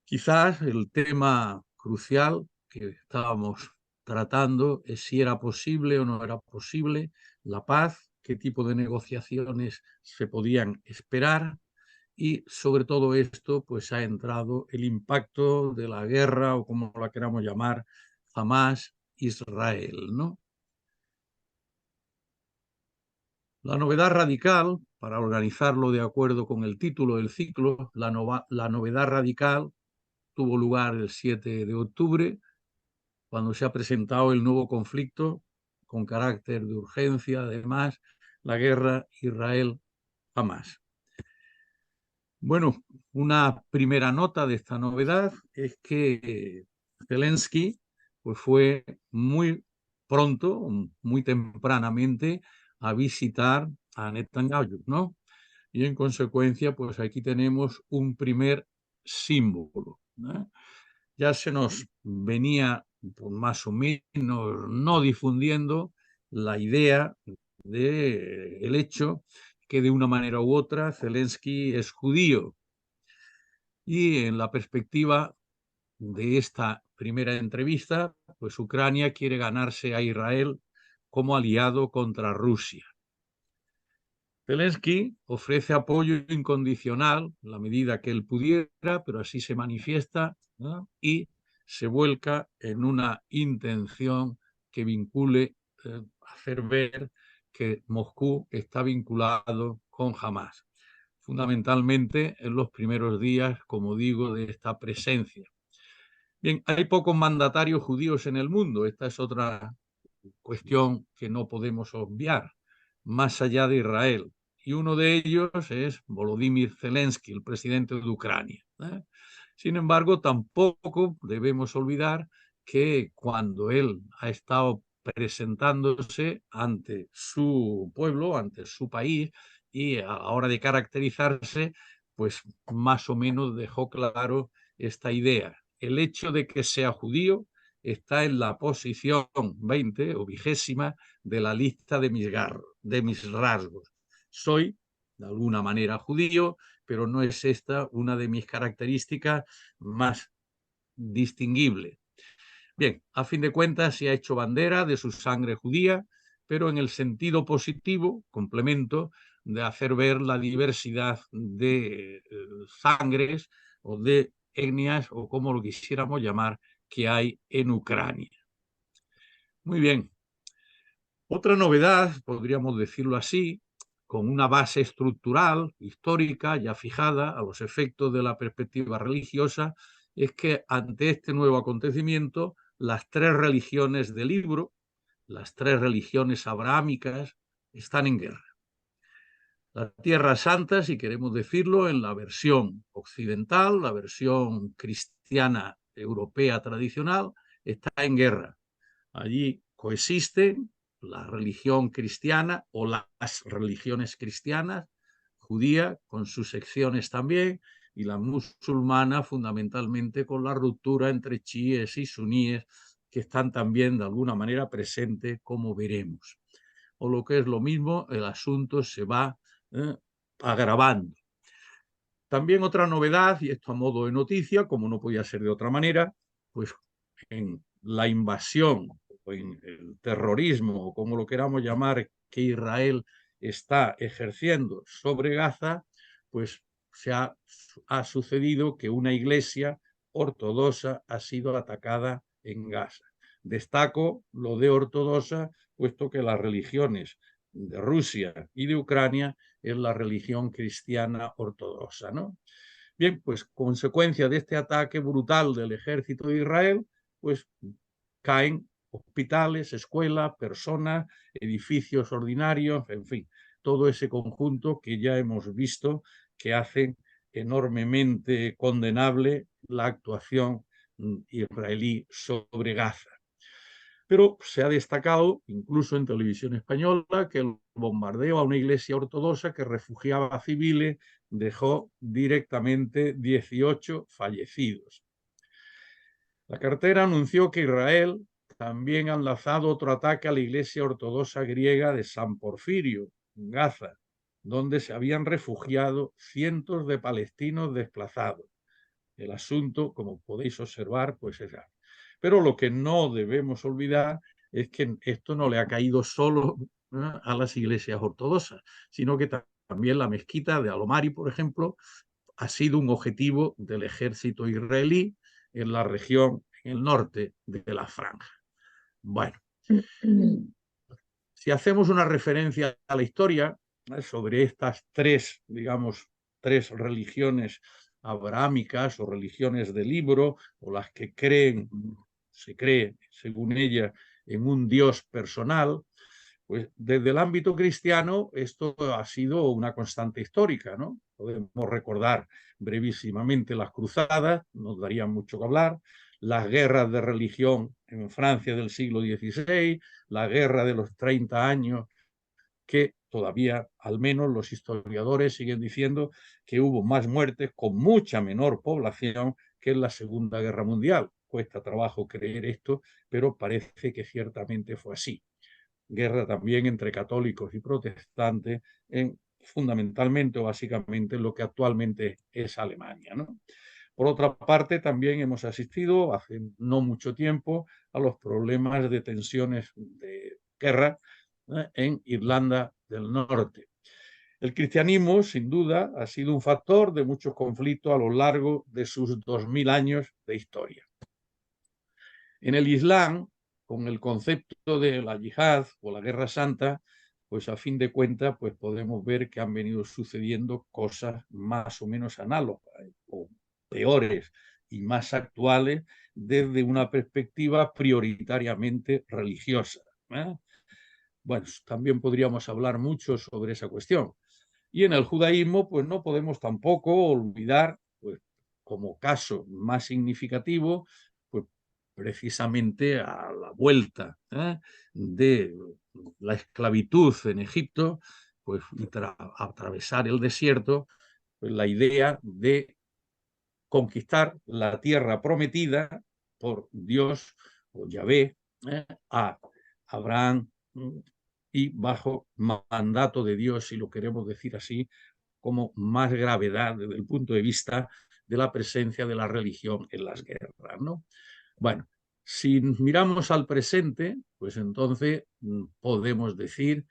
Quizás el tema crucial que estábamos tratando es si era posible o no era posible la paz, qué tipo de negociaciones se podían esperar, y sobre todo esto pues ha entrado el impacto de la guerra, o como la queramos llamar, Hamás-Israel, ¿no? La novedad radical, para organizarlo de acuerdo con el título del ciclo, la novedad radical tuvo lugar el 7 de octubre, cuando se ha presentado el nuevo conflicto con carácter de urgencia, además, la guerra Israel-Hamás. Bueno, una primera nota de esta novedad es que Zelensky pues fue muy pronto, muy tempranamente, a visitar a Netanyahu, ¿no? Y en consecuencia, pues aquí tenemos un primer símbolo, ¿no? Ya se nos venía pues, más o menos no difundiendo la idea del hecho que de una manera u otra Zelensky es judío. Y en la perspectiva de esta primera entrevista, pues Ucrania quiere ganarse a Israel como aliado contra Rusia. Zelensky ofrece apoyo incondicional en la medida que él pudiera, pero así se manifiesta, ¿no? Y se vuelca en una intención que vincule, hacer ver que Moscú está vinculado con Hamás, fundamentalmente en los primeros días, como digo, de esta presencia. Bien, hay pocos mandatarios judíos en el mundo, esta es otra cuestión que no podemos obviar, más allá de Israel. Y uno de ellos es Volodymyr Zelensky, el presidente de Ucrania. Sin embargo, tampoco debemos olvidar que cuando él ha estado presentándose ante su pueblo, ante su país, y a la hora de caracterizarse, pues más o menos dejó claro esta idea. El hecho de que sea judío está en la posición 20 o 20ª de la lista de mis rasgos. Soy, de alguna manera, judío, pero no es esta una de mis características más distinguibles. Bien, a fin de cuentas se ha hecho bandera de su sangre judía, pero en el sentido positivo, complemento, de hacer ver la diversidad de sangres o de etnias, o como lo quisiéramos llamar, que hay en Ucrania. Muy bien. Otra novedad, podríamos decirlo así, con una base estructural, histórica, ya fijada a los efectos de la perspectiva religiosa, es que ante este nuevo acontecimiento, las tres religiones del libro, las tres religiones abrahámicas, están en guerra. La Tierra Santa, si queremos decirlo, en la versión occidental, la versión cristiana europea tradicional, está en guerra. Allí coexisten la religión cristiana o las religiones cristianas, judía con sus secciones también, y la musulmana fundamentalmente con la ruptura entre chiíes y suníes, que están también de alguna manera presentes, como veremos. O lo que es lo mismo, el asunto se va agravando. También otra novedad, y esto a modo de noticia, como no podía ser de otra manera, pues en la invasión o en el terrorismo, o como lo queramos llamar, que Israel está ejerciendo sobre Gaza, pues ha sucedido que una iglesia ortodoxa ha sido atacada en Gaza. Destaco lo de ortodoxa, puesto que las religiones de Rusia y de Ucrania es la religión cristiana ortodoxa, ¿no? Bien, pues consecuencia de este ataque brutal del ejército de Israel, pues caen hospitales, escuelas, personas, edificios ordinarios, en fin, todo ese conjunto que ya hemos visto que hacen enormemente condenable la actuación israelí sobre Gaza. Pero se ha destacado, incluso en televisión española, que el bombardeo a una iglesia ortodoxa que refugiaba a civiles dejó directamente 18 fallecidos. La cartera anunció que Israel también ha lanzado otro ataque a la iglesia ortodoxa griega de San Porfirio, en Gaza, donde se habían refugiado cientos de palestinos desplazados. el asunto, como podéis observar, pues es grave. Pero lo que no debemos olvidar es que esto no le ha caído solo a las iglesias ortodoxas, sino que también la mezquita de Alomari, por ejemplo, ha sido un objetivo del ejército israelí en la región, en el norte de la franja. Bueno, si hacemos una referencia a la historia sobre estas tres, digamos, tres religiones abrahámicas o religiones del libro, o las que creen, se cree, según ella, en un Dios personal, pues desde el ámbito cristiano esto ha sido una constante histórica, ¿no? Podemos recordar brevísimamente las cruzadas, nos daría mucho que hablar, las guerras de religión en Francia del siglo XVI, la guerra de los 30 años, que todavía, al menos los historiadores siguen diciendo que hubo más muertes con mucha menor población que en la Segunda Guerra Mundial. Cuesta trabajo creer esto, pero parece que ciertamente fue así. Guerra también entre católicos y protestantes en fundamentalmente o básicamente lo que actualmente es Alemania, ¿no? Por otra parte, también hemos asistido hace no mucho tiempo a los problemas de tensiones de guerra en Irlanda del Norte. El cristianismo, sin duda, ha sido un factor de muchos conflictos a lo largo de sus 2000 años de historia. En el Islam, con el concepto de la yihad o la guerra santa, pues a fin de cuentas pues podemos ver que han venido sucediendo cosas más o menos análogas o peores y más actuales desde una perspectiva prioritariamente religiosa, ¿eh? Bueno, también podríamos hablar mucho sobre esa cuestión. Y en el judaísmo, pues no podemos tampoco olvidar, pues, como caso más significativo, pues precisamente a la vuelta de la esclavitud en Egipto, pues atravesar el desierto, pues la idea de conquistar la tierra prometida por Dios o Yahvé a Abraham y bajo mandato de Dios, si lo queremos decir así, como más gravedad desde el punto de vista de la presencia de la religión en las guerras, ¿no? Bueno, si miramos al presente, pues entonces podemos decir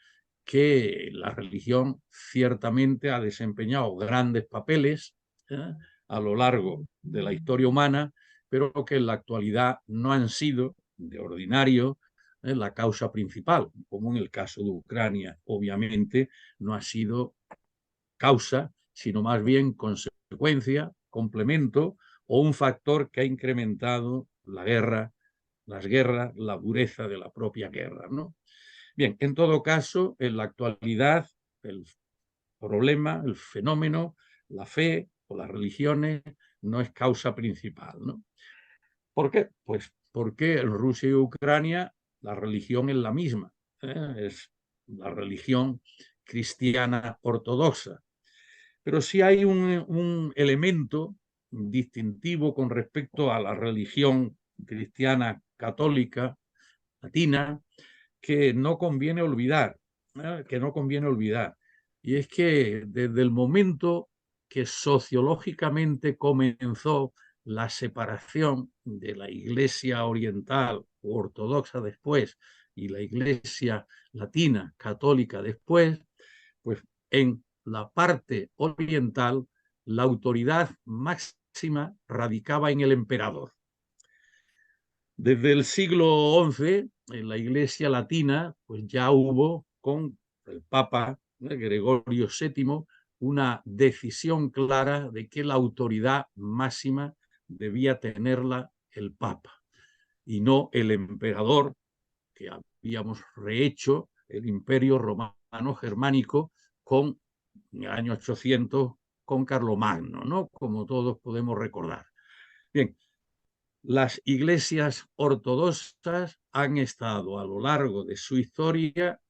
que la religión ciertamente ha desempeñado grandes papeles a lo largo de la historia humana, pero que en la actualidad no han sido de ordinario la causa principal, como en el caso de Ucrania. Obviamente no ha sido causa, sino más bien consecuencia, complemento o un factor que ha incrementado la guerra, las guerras, la dureza de la propia guerra, ¿no? Bien, en todo caso, en la actualidad, el problema, el fenómeno, la fe o las religiones no es causa principal, ¿no? ¿Por qué? Pues porque en Rusia y Ucrania la religión es la misma, es la religión cristiana ortodoxa. Pero sí hay un elemento distintivo con respecto a la religión cristiana católica latina que no conviene olvidar, y es que desde el momento que sociológicamente comenzó la separación de la Iglesia oriental o ortodoxa después y la Iglesia latina católica después, pues en la parte oriental la autoridad máxima radicaba en el emperador. Desde el siglo XI, en la Iglesia latina, pues ya hubo con el Papa Gregorio VII una decisión clara de que la autoridad máxima debía tenerla el Papa y no el emperador, que habíamos rehecho el Imperio Romano Germánico con en el año 800 con Carlomagno, ¿no? Como todos podemos recordar. Bien, las iglesias ortodoxas han estado a lo largo de su historia,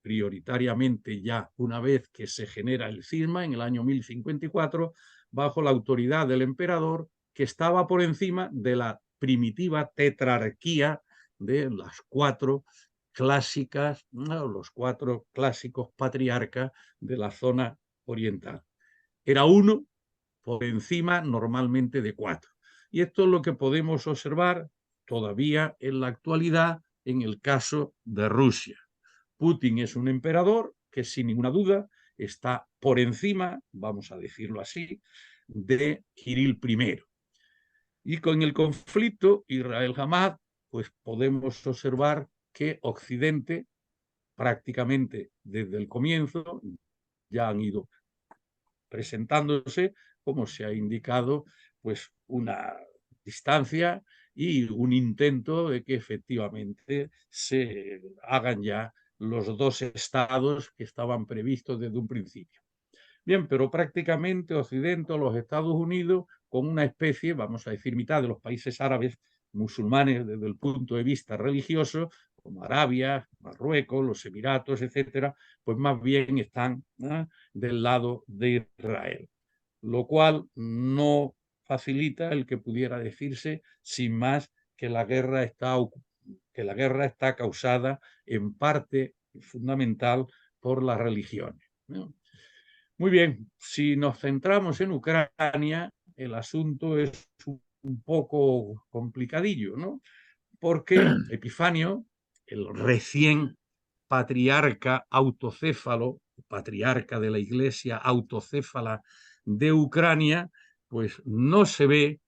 prioritariamente ya una vez que se genera el cisma en el año 1054, bajo la autoridad del emperador, que estaba por encima de la primitiva tetrarquía de las cuatro clásicas, los cuatro clásicos patriarcas de la zona oriental. Era uno por encima normalmente de 4. Y esto es lo que podemos observar todavía en la actualidad en el caso de Rusia. Putin es un emperador que sin ninguna duda está por encima, vamos a decirlo así, de Kirill I. Y con el conflicto Israel-Hamás, pues podemos observar que Occidente prácticamente desde el comienzo ya han ido presentándose, como se ha indicado, pues una distancia y un intento de que efectivamente se hagan ya los dos estados que estaban previstos desde un principio. Bien, pero prácticamente Occidente, los Estados Unidos, con una especie, vamos a decir, mitad de los países árabes musulmanes desde el punto de vista religioso, como Arabia, Marruecos, los Emiratos, etcétera, pues más bien están del lado de Israel, lo cual no facilita el que pudiera decirse sin más que la guerra está causada en parte fundamental por las religiones, ¿no? Muy bien, si nos centramos en Ucrania, el asunto es un poco complicadillo, ¿no? Porque Epifanio, el recién patriarca autocéfalo, patriarca de la Iglesia autocéfala de Ucrania, pues no se ve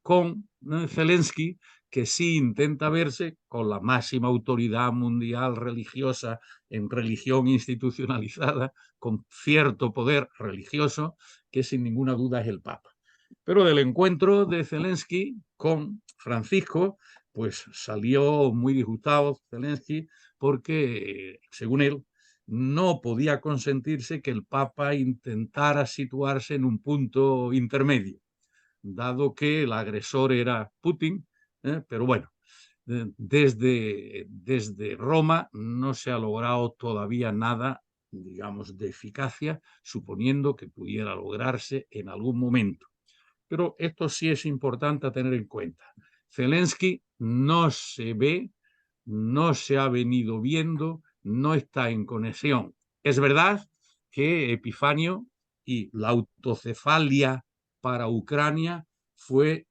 con Zelensky, que sí intenta verse con la máxima autoridad mundial religiosa en religión institucionalizada, con cierto poder religioso, que sin ninguna duda es el Papa. Pero del encuentro de Zelensky con Francisco, pues salió muy disgustado Zelensky porque, según él, no podía consentirse que el Papa intentara situarse en un punto intermedio, dado que el agresor era Putin, pero bueno, desde Roma no se ha logrado todavía nada, digamos, de eficacia, suponiendo que pudiera lograrse en algún momento. Pero esto sí es importante a tener en cuenta. Zelensky no se ve, no se ha venido viendo, no está en conexión. Es verdad que Epifanio y la autocefalia para Ucrania fue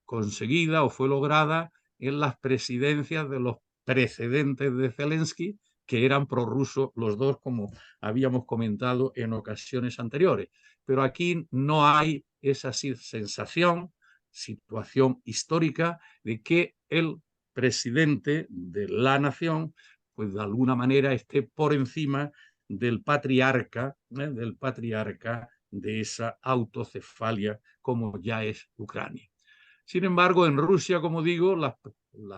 conseguida o fue lograda en las presidencias de los precedentes de Zelensky, que eran prorrusos los dos, como habíamos comentado en ocasiones anteriores. Pero aquí no hay esa sensación, situación histórica, de que el presidente de la nación, pues de alguna manera esté por encima del patriarca de esa autocefalia como ya es Ucrania. Sin embargo, en Rusia, como digo, las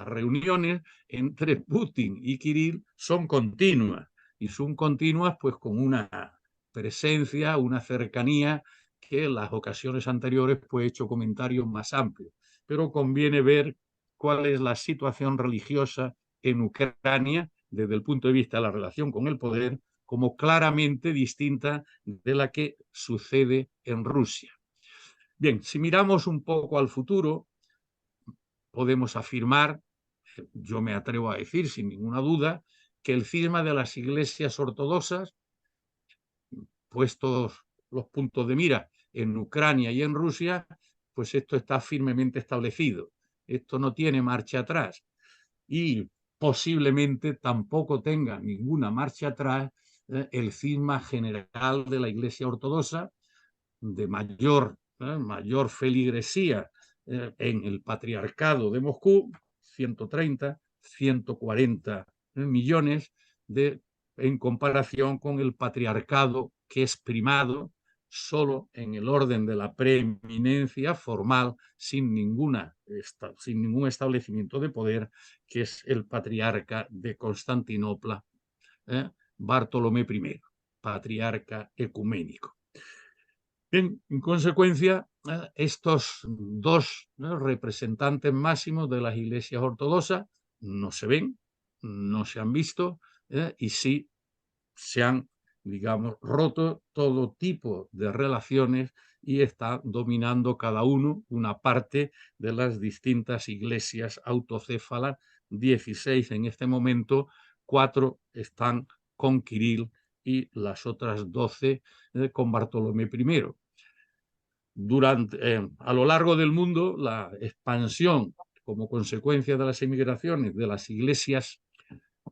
reuniones entre Putin y Kirill son continuas, y son continuas pues con una presencia, una cercanía que en las ocasiones anteriores pues he hecho comentarios más amplios. Pero conviene ver cuál es la situación religiosa en Ucrania desde el punto de vista de la relación con el poder, como claramente distinta de la que sucede en Rusia. Bien, si miramos un poco al futuro, podemos afirmar, yo me atrevo a decir sin ninguna duda, que el cisma de las iglesias ortodoxas, puestos los puntos de mira en Ucrania y en Rusia, pues esto está firmemente establecido. Esto no tiene marcha atrás y posiblemente tampoco tenga ninguna marcha atrás el cisma general de la Iglesia ortodoxa, de mayor feligresía en el patriarcado de Moscú, 130, 140 millones, en comparación con el patriarcado que es primado solo en el orden de la preeminencia formal, sin ningún establecimiento de poder, que es el patriarca de Constantinopla, Bartolomé I, patriarca ecuménico. En consecuencia, estos dos representantes máximos de las iglesias ortodoxas no se ven, no se han visto, y sí se han, digamos, roto todo tipo de relaciones y está dominando cada uno una parte de las distintas iglesias autocéfalas, 16 en este momento, 4 están con Kirill y las otras 12 con Bartolomé I. a lo largo del mundo, la expansión como consecuencia de las emigraciones de las iglesias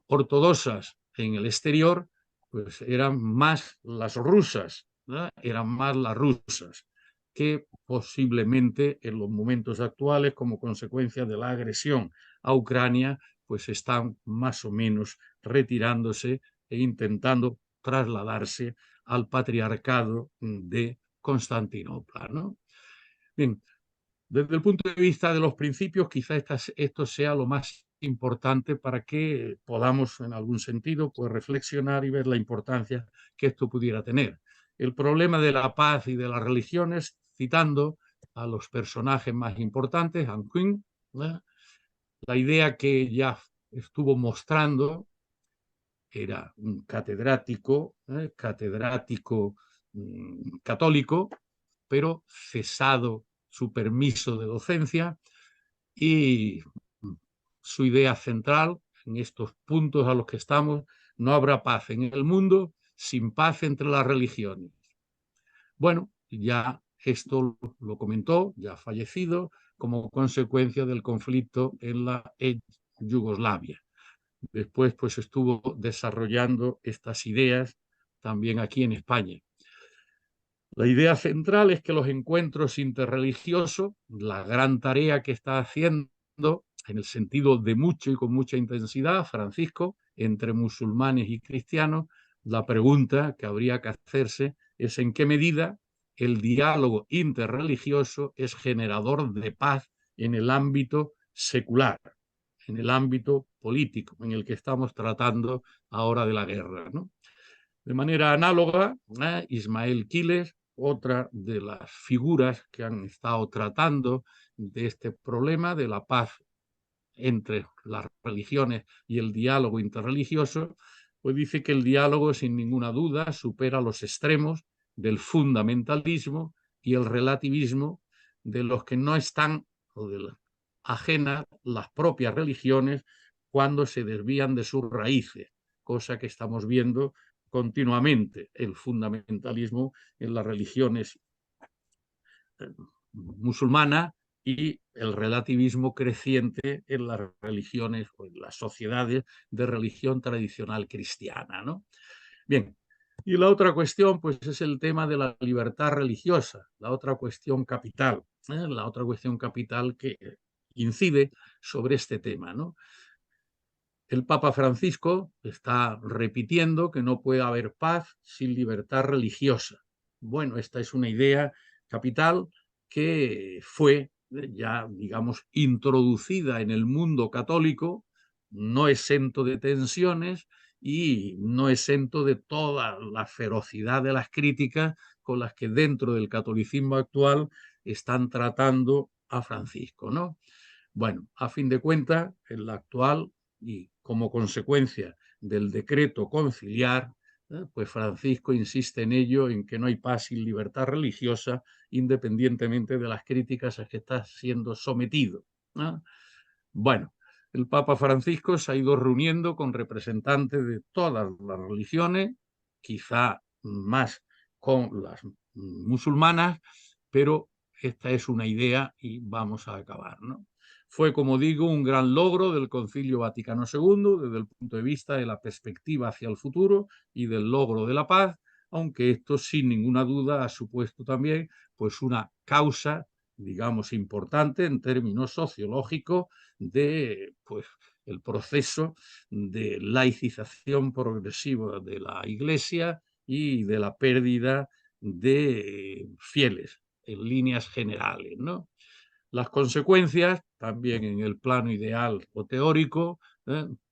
ortodoxas en el exterior, pues eran más las rusas, ¿no? Eran más las rusas que posiblemente en los momentos actuales, como consecuencia de la agresión a Ucrania, pues están más o menos retirándose e intentando trasladarse al patriarcado de Constantinopla, ¿no? Bien, desde el punto de vista de los principios, quizá esto sea lo más importante para que podamos, en algún sentido, pues reflexionar y ver la importancia que esto pudiera tener. El problema de la paz y de las religiones, citando a los personajes más importantes, Han Quinn, ¿eh? La idea que ya estuvo mostrando era un catedrático católico, pero cesado su permiso de docencia, y su idea central en estos puntos a los que estamos: no habrá paz en el mundo sin paz entre las religiones. Bueno, ya esto lo comentó, ya fallecido, como consecuencia del conflicto en la Yugoslavia. Después, pues estuvo desarrollando estas ideas también aquí en España. La idea central es que los encuentros interreligiosos, la gran tarea que está haciendo, en el sentido de mucho y con mucha intensidad, Francisco, entre musulmanes y cristianos, la pregunta que habría que hacerse es en qué medida el diálogo interreligioso es generador de paz en el ámbito secular, en el ámbito político, en el que estamos tratando ahora de la guerra, ¿no? De manera análoga, Ismael Quiles, otra de las figuras que han estado tratando de este problema de la paz entre las religiones y el diálogo interreligioso, pues dice que el diálogo, sin ninguna duda, supera los extremos del fundamentalismo y el relativismo de los que no están ajenas las propias religiones cuando se desvían de sus raíces, cosa que estamos viendo continuamente, el fundamentalismo en las religiones musulmanas y el relativismo creciente en las religiones o en las sociedades de religión tradicional cristiana, ¿no? Bien, y la otra cuestión, pues, es el tema de la libertad religiosa, la otra cuestión capital, la otra cuestión capital que incide sobre este tema, ¿no? El Papa Francisco está repitiendo que no puede haber paz sin libertad religiosa. Bueno, esta es una idea capital que fue ya, digamos, introducida en el mundo católico, no exento de tensiones y no exento de toda la ferocidad de las críticas con las que dentro del catolicismo actual están tratando a Francisco, ¿no? Bueno, a fin de cuentas, en la actual, y como consecuencia del decreto conciliar, pues Francisco insiste en ello, en que no hay paz sin libertad religiosa, independientemente de las críticas a que está siendo sometido, ¿no? Bueno, el Papa Francisco se ha ido reuniendo con representantes de todas las religiones, quizá más con las musulmanas, pero esta es una idea y vamos a acabar, ¿no? Fue, como digo, un gran logro del Concilio Vaticano II desde el punto de vista de la perspectiva hacia el futuro y del logro de la paz, aunque esto sin ninguna duda ha supuesto también pues una causa, digamos, importante en términos sociológicos de pues, el proceso de laicización progresiva de la Iglesia y de la pérdida de fieles en líneas generales, ¿no? Las consecuencias, también en el plano ideal o teórico,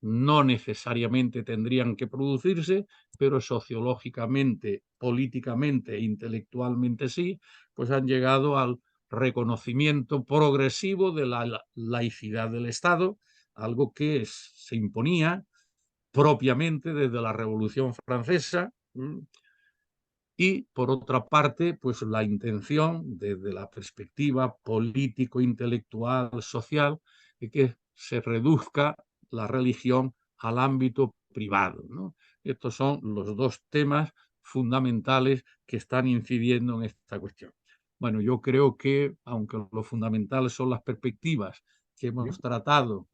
no necesariamente tendrían que producirse, pero sociológicamente, políticamente e intelectualmente sí, pues han llegado al reconocimiento progresivo de la laicidad del Estado, algo que se imponía propiamente desde la Revolución Francesa, y, por otra parte, pues la intención, desde la perspectiva político, intelectual, social, de que se reduzca la religión al ámbito privado, ¿no? Estos son los dos temas fundamentales que están incidiendo en esta cuestión. Bueno, yo creo que, aunque lo fundamental son las perspectivas que hemos tratado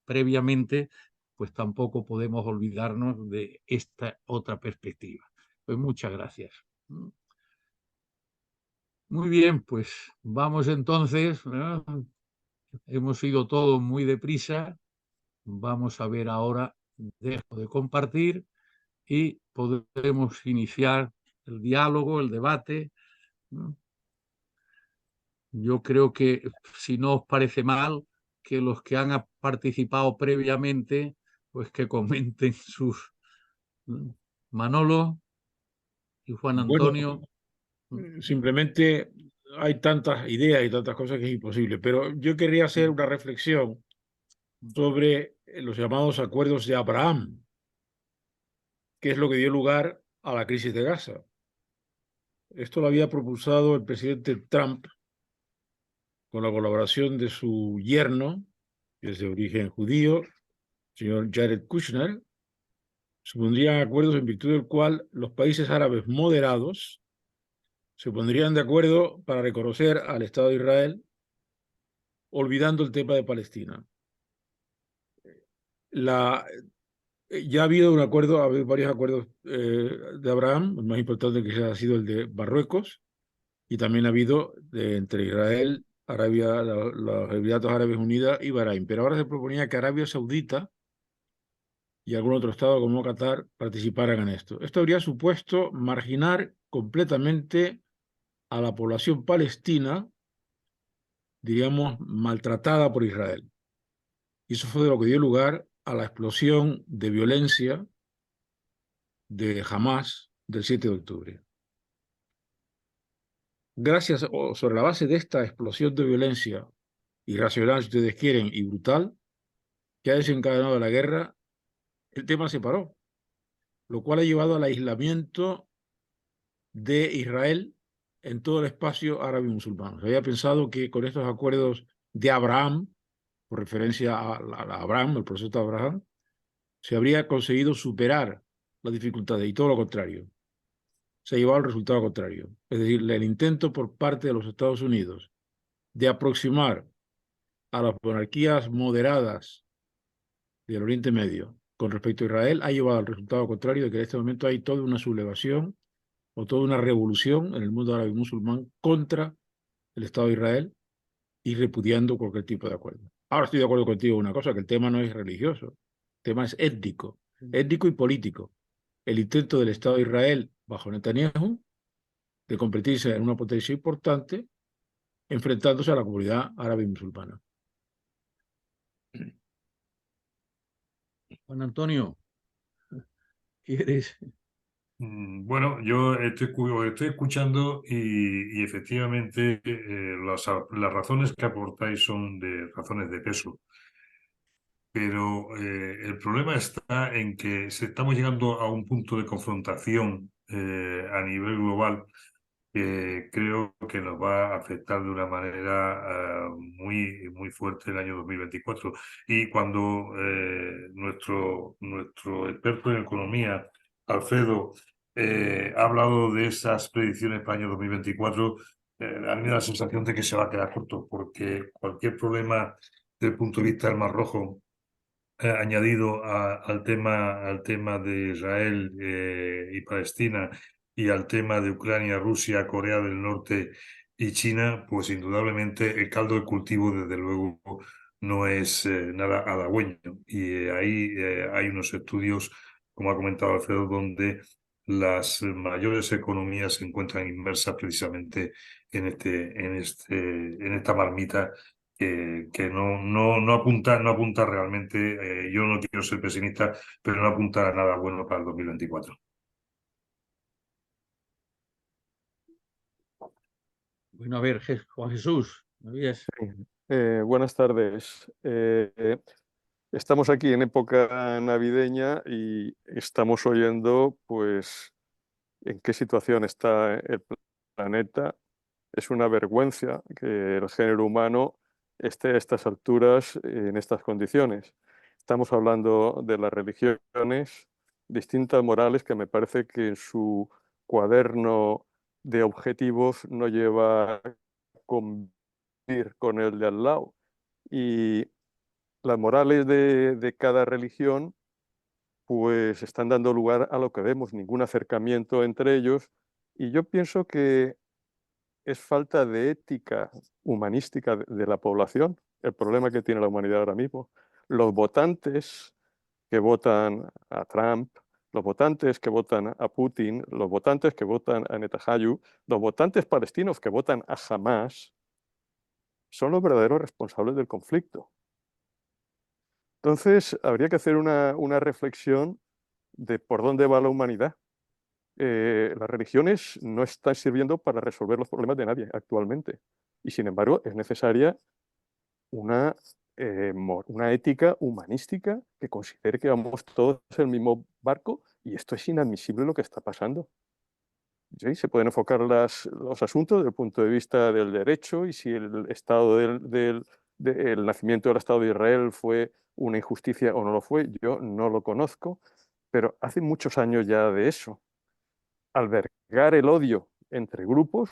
previamente, pues tampoco podemos olvidarnos de esta otra perspectiva. Pues muchas gracias. Muy bien, pues vamos entonces. Hemos ido todos muy deprisa. Vamos a ver ahora, dejo de compartir y podremos iniciar el diálogo, el debate. Yo creo que, si no os parece mal, que los que han participado previamente, pues que comenten sus... Manolo y Juan
Bueno,
Antonio.
simplemente hay tantas ideas y tantas cosas que es imposible, pero yo querría hacer una reflexión sobre los llamados acuerdos de Abraham, que es lo que dio lugar a la crisis de Gaza. Esto lo había propulsado el presidente Trump con la colaboración de su yerno, que es de origen judío, señor Jared Kushner. Supondrían acuerdos en virtud del cual los países árabes moderados se pondrían de acuerdo para reconocer al Estado de Israel, olvidando el tema de Palestina. Ya ha habido un acuerdo, ha habido varios acuerdos de Abraham, el más importante que ha sido el de Marruecos, y también ha habido entre Israel, Arabia, los Emiratos Árabes Unidos y Bahrein. Pero ahora se proponía que Arabia Saudita y algún otro estado como Qatar participaran en esto. Esto habría supuesto marginar completamente a la población palestina, diríamos, maltratada por Israel. Y eso fue de lo que dio lugar a la explosión de violencia de Hamás del 7 de octubre. Gracias, o sobre la base de esta explosión de violencia irracional, si ustedes quieren, y brutal, que ha desencadenado la guerra, el tema se paró, lo cual ha llevado al aislamiento de Israel en todo el espacio árabe y musulmán. Se había pensado que con estos acuerdos de Abraham, por referencia a Abraham, el proceso de Abraham, se habría conseguido superar las dificultades, y todo lo contrario. Se ha llevado al resultado contrario. Es decir, el intento por parte de los Estados Unidos de aproximar a las monarquías moderadas del Oriente Medio con respecto a Israel ha llevado al resultado contrario, de que en este momento hay toda una sublevación o toda una revolución en el mundo árabe y musulmán contra el Estado de Israel y repudiando cualquier tipo de acuerdo. Ahora estoy de acuerdo contigo en una cosa, que el tema no es religioso, el tema es étnico y político. El intento del Estado de Israel bajo Netanyahu de convertirse en una potencia importante enfrentándose a la comunidad árabe y musulmana.
Juan Antonio, ¿quieres?
Bueno, yo estoy escuchando y efectivamente las razones que aportáis son de razones de peso. Pero el problema está en que estamos llegando a un punto de confrontación a nivel global que creo que nos va a afectar de una manera muy fuerte el año 2024. Y cuando nuestro experto en economía, Alfredo, ha hablado de esas predicciones para el año 2024, a mí me da la sensación de que se va a quedar corto, porque cualquier problema desde el punto de vista del Mar Rojo, añadido al tema de Israel y Palestina, y al tema de Ucrania, Rusia, Corea del Norte y China, pues indudablemente el caldo de cultivo, desde luego, no es nada halagüeño. Y ahí hay unos estudios, como ha comentado Alfredo, donde las mayores economías se encuentran inmersas precisamente en esta marmita que no apunta realmente. Yo no quiero ser pesimista, pero no apunta a nada bueno para el 2024.
Bueno, a ver, Juan Jesús, ¿me oyes?
Buenas tardes. Estamos aquí en época navideña y estamos oyendo, pues, en qué situación está el planeta. Es una vergüenza que el género humano esté a estas alturas en estas condiciones. Estamos hablando de las religiones, distintas morales, que me parece que en su cuaderno de objetivos no lleva a convivir con el de al lado. Y las morales de cada religión pues están dando lugar a lo que vemos, ningún acercamiento entre ellos. Y yo pienso que es falta de ética humanística de la población, el problema que tiene la humanidad ahora mismo. Los votantes que votan a Trump, los votantes que votan a Putin, los votantes que votan a Netanyahu, los votantes palestinos que votan a Hamas, son los verdaderos responsables del conflicto. Entonces, habría que hacer una reflexión de por dónde va la humanidad. Las religiones no están sirviendo para resolver los problemas de nadie actualmente. Y sin embargo, es necesaria una ética humanística que considere que vamos todos en el mismo barco, y esto es inadmisible lo que está pasando. ¿Sí? Se pueden enfocar los asuntos desde el punto de vista del derecho, y si el estado el nacimiento del Estado de Israel fue una injusticia o no lo fue, yo no lo conozco, pero hace muchos años ya de eso. Albergar el odio entre grupos,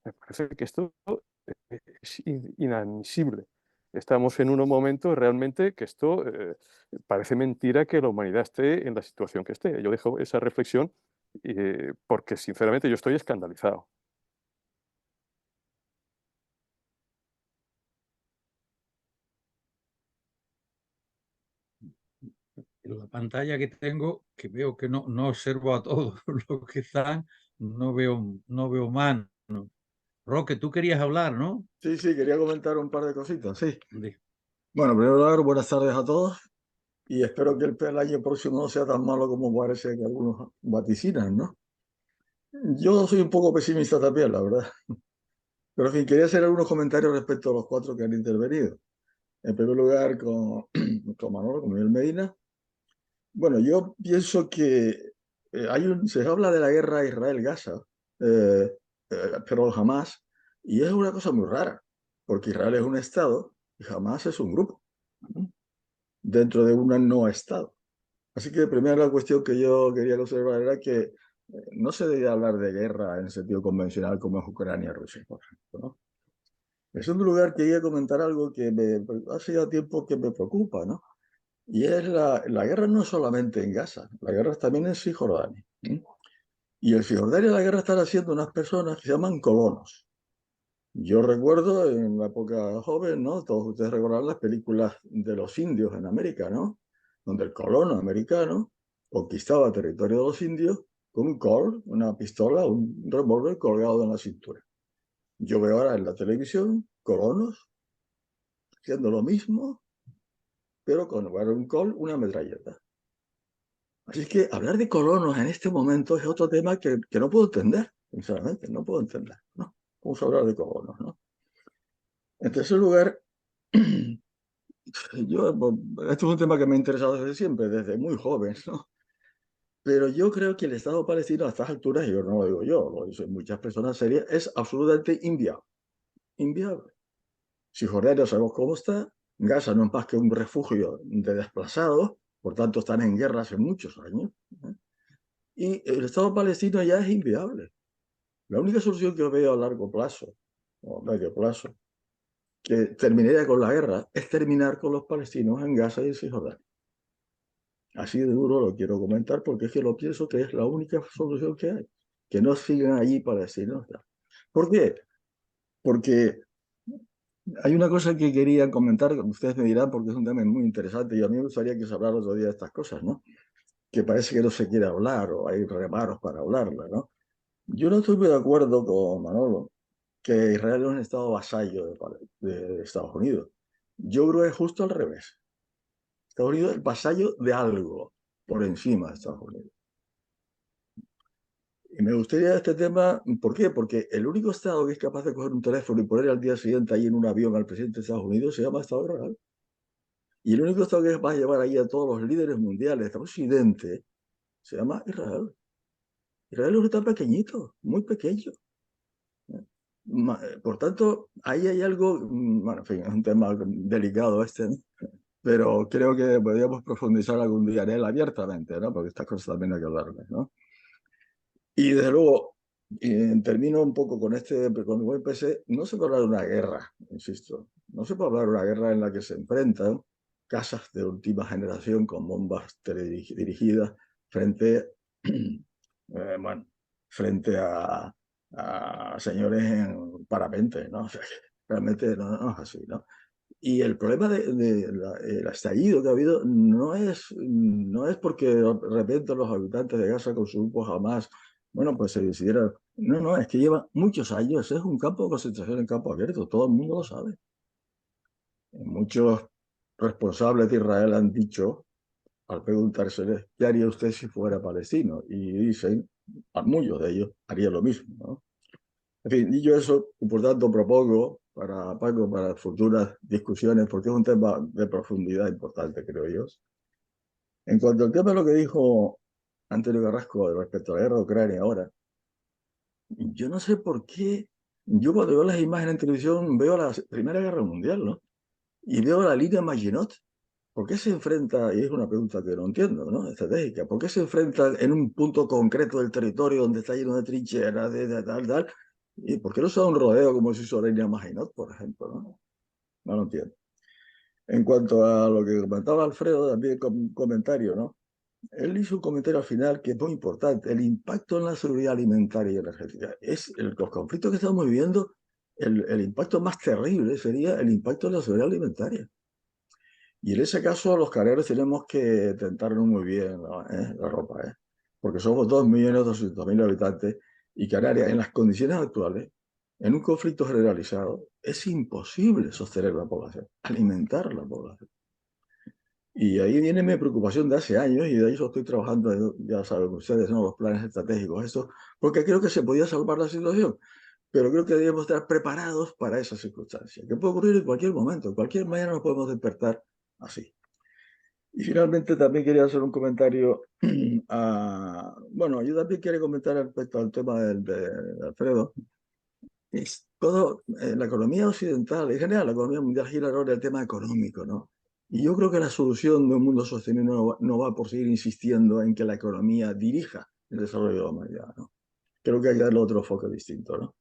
me parece que esto es inadmisible. Estamos en unos momentos realmente que esto parece mentira que la humanidad esté en la situación que esté. Yo dejo esa reflexión porque sinceramente yo estoy escandalizado.
En la pantalla que tengo, que veo que no observo a todos los que están, no veo manos. Roque, tú querías hablar, ¿no?
Sí, quería comentar un par de cositas, sí.
De-
Bueno, en primer lugar, buenas tardes a todos y espero que el año próximo no sea tan malo como parece que algunos vaticinan, ¿no? Yo soy un poco pesimista también, la verdad. Pero en fin, quería hacer algunos comentarios respecto a los cuatro que han intervenido. En primer lugar, con Manolo, con Miguel Medina. Bueno, yo pienso que se habla de la guerra Israel-Gaza, pero jamás, y es una cosa muy rara, porque Israel es un Estado y Hamas es un grupo, ¿no? Dentro de un no Estado. Así que primero la cuestión que yo quería observar era que no se debía hablar de guerra en el sentido convencional como es Ucrania-Rusia, por ejemplo, ¿no? En segundo lugar, quería comentar algo que hace ya tiempo que me preocupa, ¿no? Y es la guerra no es solamente en Gaza, la guerra también en Cisjordania. Y en Cisjordania la guerra están haciendo unas personas que se llaman colonos. Yo recuerdo en la época joven, ¿no? Todos ustedes recordarán las películas de los indios en América, ¿no? Donde el colono americano conquistaba territorio de los indios con un Colt, una pistola, un revólver colgado en la cintura. Yo veo ahora en la televisión colonos haciendo lo mismo, pero con un Colt, una metralleta. Así que hablar de colonos en este momento es otro tema que no puedo entender, sinceramente, no puedo entender, ¿no? Vamos a hablar de colonos, ¿no? En tercer lugar, esto es un tema que me ha interesado desde siempre, desde muy joven, ¿no? Pero yo creo que el Estado palestino a estas alturas, y yo no lo digo yo, lo dicen muchas personas serias, es absolutamente inviable. Inviable. Cisjordania sabemos cómo está, Gaza no es más que un refugio de desplazados, por tanto están en guerra hace muchos años, ¿eh? Y el Estado palestino ya es inviable. La única solución que yo veo a largo plazo, o a medio plazo, que terminaría con la guerra, es terminar con los palestinos en Gaza y en Cisjordania. Así de duro lo quiero comentar porque es que lo pienso que es la única solución que hay. Que no sigan allí palestinos. ¿Por qué? Porque hay una cosa que quería comentar, ustedes me dirán porque es un tema muy interesante y a mí me gustaría que se hablara otro día de estas cosas, ¿no? Que parece que no se quiere hablar o hay reparos para hablarla, ¿no? Yo no estoy muy de acuerdo con Manolo que Israel es un estado vasallo de Estados Unidos. Yo creo que es justo al revés. Estados Unidos es vasallo de algo por encima de Estados Unidos. Y me gustaría este tema, ¿por qué? Porque el único estado que es capaz de coger un teléfono y poner al día siguiente ahí en un avión al presidente de Estados Unidos se llama Estado de Israel. Y el único estado que es capaz de llevar ahí a todos los líderes mundiales de Occidente se llama Israel. Israel es un estado pequeñito, muy pequeño. Por tanto, ahí hay algo, bueno, en fin, es un tema delicado este, ¿no? Pero creo que podríamos profundizar algún día en él abiertamente, ¿no? Porque estas cosas también hay que hablarlas, ¿no? Y desde luego, Y termino un poco con con el buen PC. No se puede hablar de una guerra, insisto. No se puede hablar de una guerra en la que se enfrentan casas de última generación con bombas dirigidas frente, bueno, frente a señores en parapente, ¿no? O sea, que realmente no es así, ¿no? Y el problema el estallido que ha habido no es porque de repente los habitantes de Gaza con su grupo Hamas, bueno, pues se decidieron. No, es que lleva muchos años, es un campo de concentración en campo abierto, todo el mundo lo sabe. Muchos responsables de Israel han dicho, al preguntárseles, ¿qué haría usted si fuera palestino? Y dicen, a muchos de ellos, haría lo mismo, ¿no? En fin, y yo eso, y por tanto propongo para Paco, para futuras discusiones, porque es un tema de profundidad importante, creo yo. En cuanto al tema de lo que dijo Antonio Carrasco respecto a la guerra de Ucrania ahora, yo no sé por qué, yo cuando veo las imágenes en televisión veo la Primera Guerra Mundial, ¿no? Y veo la línea Maginot. ¿Por qué se enfrenta, y es una pregunta que no entiendo, ¿no? Estratégica, ¿por qué se enfrenta en un punto concreto del territorio donde está lleno de trincheras, de tal? ¿Y por qué no se da un rodeo como se hizo la línea Maginot, por ejemplo, ¿no? No lo entiendo. En cuanto a lo que comentaba Alfredo, también un comentario, ¿no? Él hizo un comentario al final que es muy importante, el impacto en la seguridad alimentaria y energética. Los conflictos que estamos viviendo, el impacto más terrible sería el impacto en la seguridad alimentaria. Y en ese caso, los canarios tenemos que tentarnos muy bien, ¿no? La ropa, ¿eh? Porque somos 2.200.000 habitantes y Canarias, en las condiciones actuales, en un conflicto generalizado, es imposible sostener la población, alimentar la población. Y ahí viene mi preocupación de hace años y de eso estoy trabajando, ya saben ustedes, ¿no? Los planes estratégicos, eso, porque creo que se podía salvar la situación, pero creo que debemos estar preparados para esa circunstancia, que puede ocurrir en cualquier momento, en cualquier mañana nos podemos despertar así. Y finalmente también quería hacer un comentario bueno, yo también quería comentar respecto al tema de Alfredo. La economía occidental, en general la economía mundial gira ahora el tema económico, ¿no? Y yo creo que la solución de un mundo sostenible no va por seguir insistiendo en que la economía dirija el desarrollo de la humanidad, ¿no? Creo que hay que darle otro enfoque distinto, ¿no?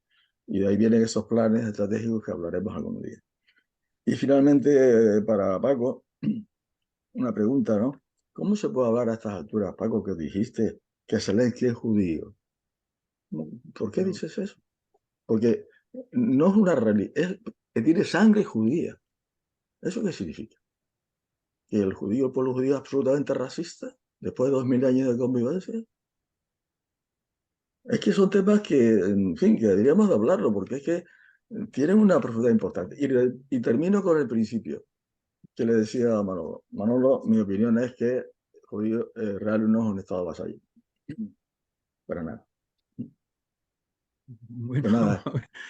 Y de ahí vienen esos planes estratégicos que hablaremos algún día. Y finalmente, para Paco, una pregunta, ¿no? ¿Cómo se puede hablar a estas alturas, Paco, que dijiste que Zelensky es judío? ¿Por qué dices eso? Porque no es una religión, es que tiene sangre judía. ¿Eso qué significa? ¿Que el pueblo judío es absolutamente racista después de 2000 años de convivencia? Es que son temas que, en fin, que deberíamos de hablarlo, porque es que tienen una profundidad importante. Y termino con el principio que le decía a Manolo. Manolo, mi opinión es que el judío real no es un estado vasallo. Para nada.
Bueno,
Pues nada,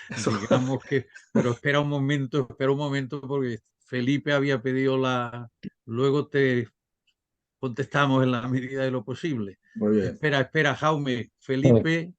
eso.
digamos que, pero espera un momento, porque Felipe había pedido luego te contestamos en la medida de lo posible.
Muy bien.
Espera, Jaume, Felipe.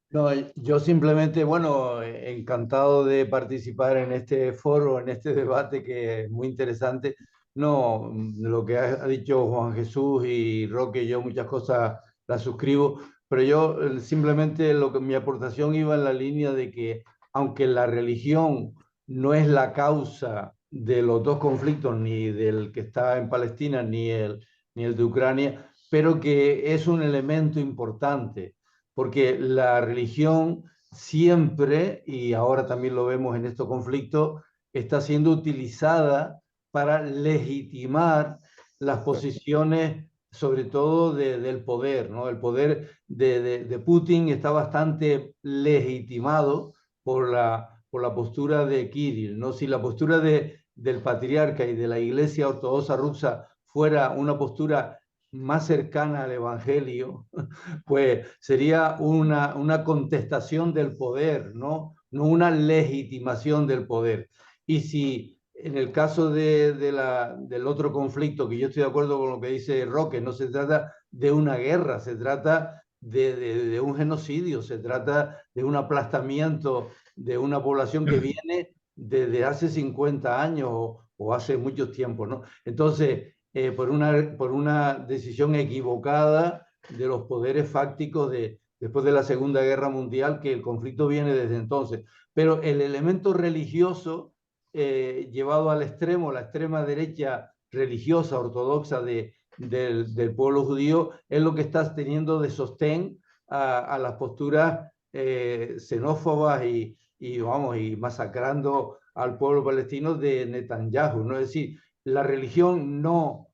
No, yo simplemente, bueno, encantado de participar en este foro, en este debate que es muy interesante. No, lo que ha dicho Juan Jesús y Roque, yo muchas cosas las suscribo, pero yo simplemente mi aportación iba en la línea de que aunque la religión no es la causa de los dos conflictos, ni del que está en Palestina, ni el de Ucrania, pero que es un elemento importante porque la religión siempre, y ahora también lo vemos en estos conflictos, está siendo utilizada para legitimar las posiciones, sobre todo del poder, ¿no? El poder de Putin está bastante legitimado por la postura de Kirill, ¿no? Si la postura del patriarca y de la Iglesia Ortodoxa rusa fuera una postura más cercana al Evangelio, pues sería una contestación del poder, ¿no? No una legitimación del poder. Y si en el caso del otro conflicto, que yo estoy de acuerdo con lo que dice Roque, no se trata de una guerra, se trata de un genocidio, se trata de un aplastamiento de una población que viene desde hace 50 años o hace mucho tiempo, ¿no? Entonces, por una decisión equivocada de los poderes fácticos de después de la Segunda Guerra Mundial, que el conflicto viene desde entonces. Pero el elemento religioso llevado al extremo, la extrema derecha religiosa ortodoxa del pueblo judío, es lo que está teniendo de sostén a las posturas xenófobas y masacrando al pueblo palestino de Netanyahu, ¿no? Es decir, la religión no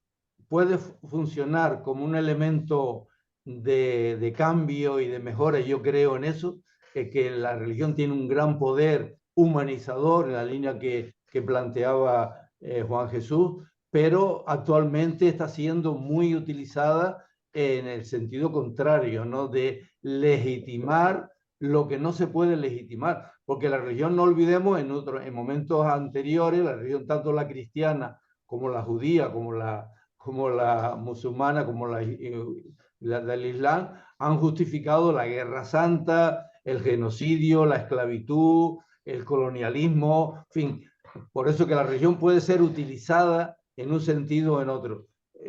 puede funcionar como un elemento de cambio y de mejora, yo creo en eso, que la religión tiene un gran poder humanizador en la línea que planteaba Juan Jesús, pero actualmente está siendo muy utilizada en el sentido contrario, ¿no? De legitimar lo que no se puede legitimar, porque la religión, no olvidemos, en momentos anteriores, la religión, tanto la cristiana como la judía, como la musulmana, como la del Islam, han justificado la guerra santa, el genocidio, la esclavitud, el colonialismo, en fin. Por eso que la religión puede ser utilizada en un sentido o en otro.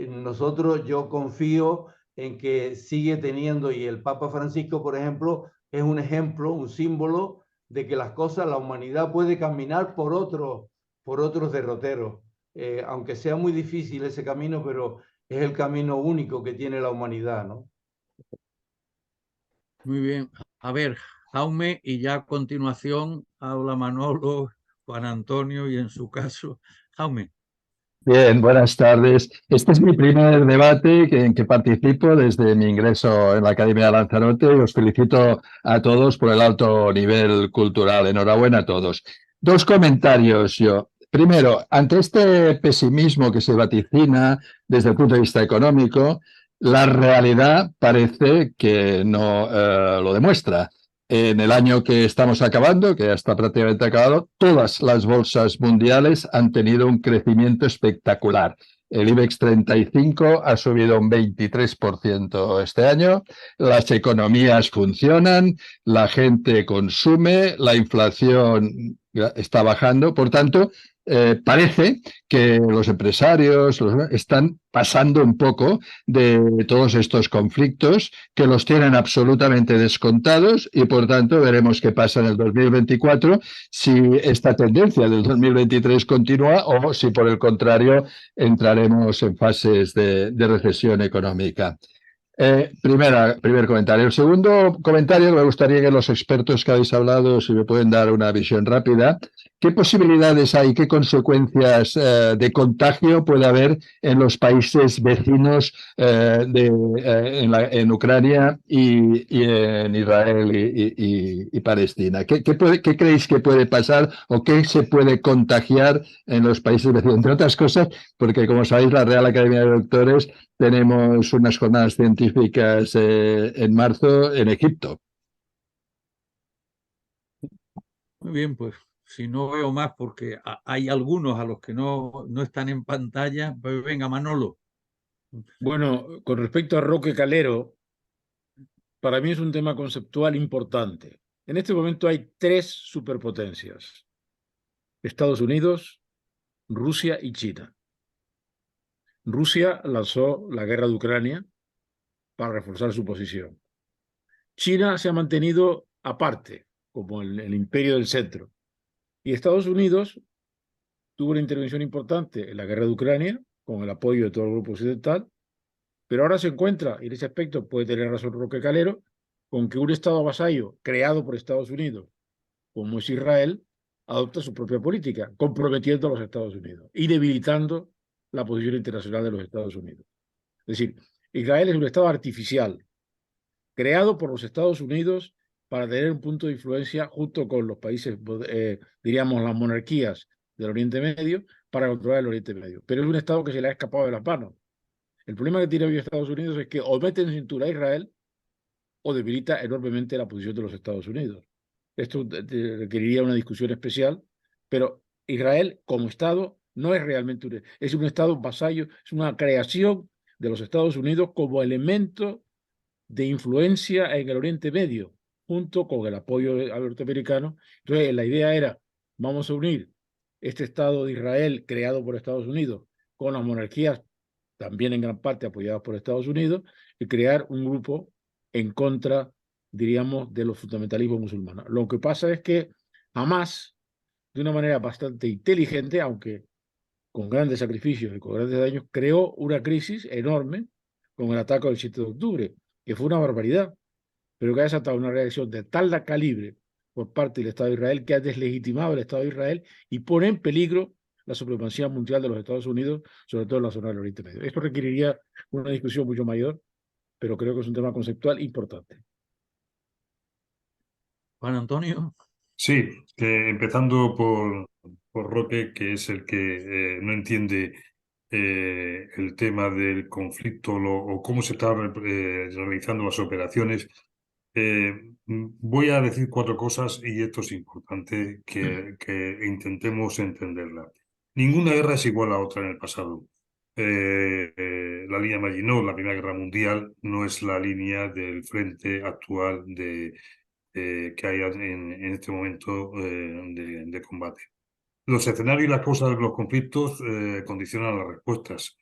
Nosotros, yo confío en que sigue teniendo, y el Papa Francisco, por ejemplo, es un ejemplo, un símbolo de que las cosas, la humanidad puede caminar por otros derroteros. Aunque sea muy difícil ese camino, pero es el camino único que tiene la humanidad, ¿no?
Muy bien. A ver, Jaume, y ya a continuación habla Manolo, Juan Antonio y en su caso, Jaume.
Bien, buenas tardes. Este es mi primer debate en que participo desde mi ingreso en la Academia de Lanzarote y os felicito a todos por el alto nivel cultural. Enhorabuena a todos. Dos comentarios yo. Primero, ante este pesimismo que se vaticina desde el punto de vista económico, la realidad parece que no lo demuestra. En el año que estamos acabando, que ya está prácticamente acabado, todas las bolsas mundiales han tenido un crecimiento espectacular. El IBEX 35 ha subido un 23% este año, las economías funcionan, la gente consume, la inflación está bajando. Por tanto, parece que los empresarios están pasando un poco de todos estos conflictos, que los tienen absolutamente descontados, y por tanto veremos qué pasa en el 2024, si esta tendencia del 2023 continúa o si por el contrario entraremos en fases de recesión económica. Primer comentario. El segundo comentario, me gustaría que los expertos que habéis hablado, si me pueden dar una visión rápida, ¿qué posibilidades hay, qué consecuencias de contagio puede haber en los países vecinos en Ucrania y en Israel y Palestina? ¿Qué creéis que puede pasar o qué se puede contagiar en los países vecinos? Entre otras cosas, porque como sabéis, la Real Academia de Doctores tenemos unas jornadas científicas en marzo en Egipto.
Muy bien, pues si no veo más, porque hay algunos a los que no están en pantalla, pues venga, Manolo.
Bueno, con respecto a Roque Calero, para mí es un tema conceptual importante. En este momento hay tres superpotencias: Estados Unidos, Rusia y China. Rusia lanzó la guerra de Ucrania para reforzar su posición. China se ha mantenido aparte, como el imperio del centro. Y Estados Unidos tuvo una intervención importante en la guerra de Ucrania, con el apoyo de todo el grupo occidental, pero ahora se encuentra, y en ese aspecto puede tener razón Roque Calero, con que un Estado vasallo creado por Estados Unidos, como es Israel, adopta su propia política, comprometiendo a los Estados Unidos y debilitando la posición internacional de los Estados Unidos. Es decir, Israel es un Estado artificial, creado por los Estados Unidos para tener un punto de influencia junto con los países, diríamos, las monarquías del Oriente Medio, para controlar el Oriente Medio. Pero es un Estado que se le ha escapado de las manos. El problema que tiene hoy Estados Unidos es que o mete en cintura a Israel o debilita enormemente la posición de los Estados Unidos. Esto requeriría una discusión especial, pero Israel como Estado no es realmente es un Estado vasallo, es una creación de los Estados Unidos como elemento de influencia en el Oriente Medio, junto con el apoyo norteamericano. Entonces, la idea era, vamos a unir este Estado de Israel creado por Estados Unidos con las monarquías, también en gran parte apoyadas por Estados Unidos, y crear un grupo en contra diríamos, de los fundamentalismos musulmanes. Lo que pasa es que Hamas, de una manera bastante inteligente, aunque con grandes sacrificios y con grandes daños, creó una crisis enorme con el ataque del 7 de octubre, que fue una barbaridad, pero que ha desatado una reacción de tal calibre por parte del Estado de Israel que ha deslegitimado el Estado de Israel y pone en peligro la supremacía mundial de los Estados Unidos, sobre todo en la zona del Oriente Medio. Esto requeriría una discusión mucho mayor, pero creo que es un tema conceptual importante.
Juan Antonio.
Sí, empezando por Roque, que es el que no entiende el tema del conflicto o cómo se están realizando las operaciones. Voy a decir 4 cosas y esto es importante que intentemos entenderla. Ninguna guerra es igual a otra en el pasado. La línea Maginot, la Primera Guerra Mundial, no es la línea del frente actual que hay en este momento de combate. Los escenarios y las causas de los conflictos condicionan las respuestas.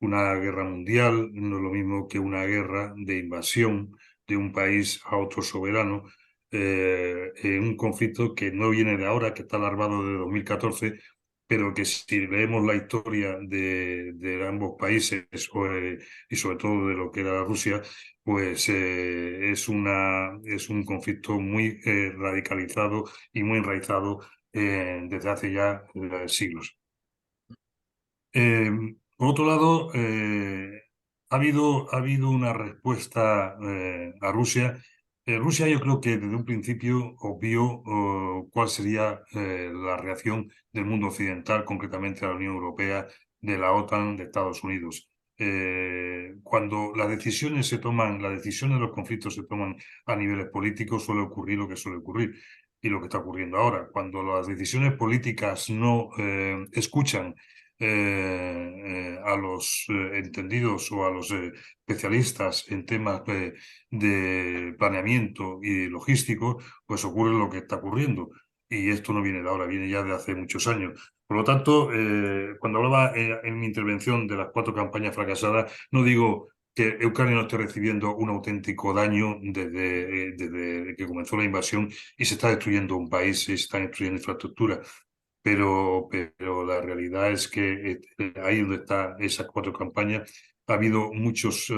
Una guerra mundial no es lo mismo que una guerra de invasión de un país a otro soberano, un conflicto que no viene de ahora, que está alarmado desde 2014, pero que si leemos la historia de ambos países y sobre todo de lo que era Rusia, pues es un conflicto muy radicalizado y muy enraizado desde hace ya siglos. Por otro lado, ha habido una respuesta a Rusia. Rusia yo creo que desde un principio obvió cuál sería la reacción del mundo occidental, concretamente de la Unión Europea, de la OTAN, de Estados Unidos. Cuando las decisiones de los conflictos se toman a niveles políticos, suele ocurrir lo que suele ocurrir y lo que está ocurriendo ahora. Cuando las decisiones políticas no escuchan a los entendidos o a los especialistas en temas de planeamiento y logístico, pues ocurre lo que está ocurriendo. Y esto no viene de ahora, viene ya de hace muchos años. Por lo tanto, cuando hablaba en mi intervención de las 4 campañas fracasadas, no digo que Ucrania no esté recibiendo un auténtico daño desde que comenzó la invasión y se está destruyendo un país y se están destruyendo infraestructuras. Pero la realidad es que ahí donde están esas 4 campañas, ha habido muchos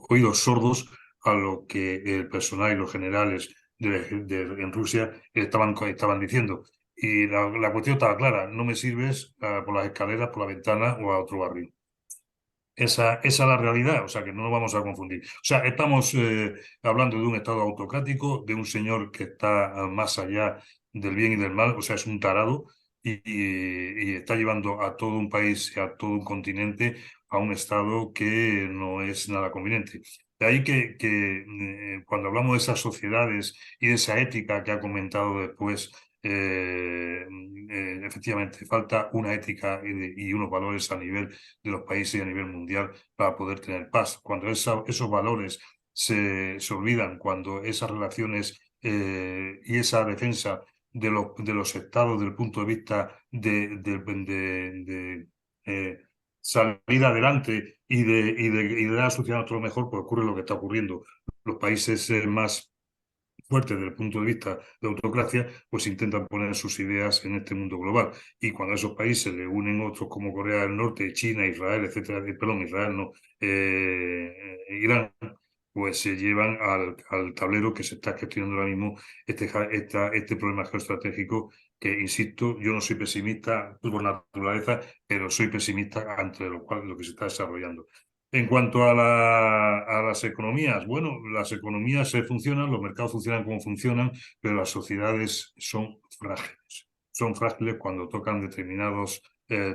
oídos sordos a lo que el personal y los generales en Rusia estaban diciendo. Y la cuestión estaba clara: no me sirves por las escaleras, por la ventana o a otro barrio. Esa es la realidad, o sea que no nos vamos a confundir. O sea, estamos hablando de un Estado autocrático, de un señor que está más allá del bien y del mal, o sea, es un tarado y está llevando a todo un país y a todo un continente a un estado que no es nada conveniente. De ahí que cuando hablamos de esas sociedades y de esa ética que ha comentado después, efectivamente, falta una ética y unos valores a nivel de los países y a nivel mundial para poder tener paz. Cuando esos valores se olvidan, cuando esas relaciones y esa defensa de los estados desde el punto de vista de salir adelante y de dar a la sociedad otro mejor, pues ocurre lo que está ocurriendo. Los países más fuertes desde el punto de vista de autocracia, pues intentan poner sus ideas en este mundo global. Y cuando a esos países le unen otros como Corea del Norte, China, Israel, etcétera, perdón, Israel no, Irán, pues se llevan al tablero que se está gestionando ahora mismo este problema geoestratégico que, insisto, yo no soy pesimista por naturaleza, pero soy pesimista ante lo que se está desarrollando. En cuanto a las economías, bueno, las economías funcionan, los mercados funcionan como funcionan, pero las sociedades son frágiles. Son frágiles cuando tocan determinados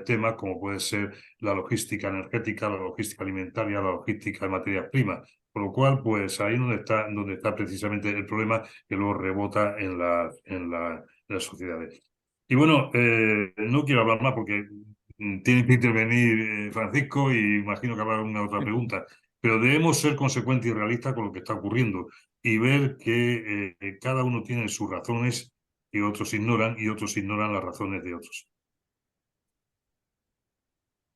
temas, como puede ser la logística energética, la logística alimentaria, la logística de materias primas. Por lo cual, pues ahí donde está precisamente el problema que luego rebota en las sociedades. Y bueno, no quiero hablar más porque tiene que intervenir Francisco y imagino que habrá una otra pregunta, pero debemos ser consecuentes y realistas con lo que está ocurriendo y ver que cada uno tiene sus razones y otros ignoran las razones de otros.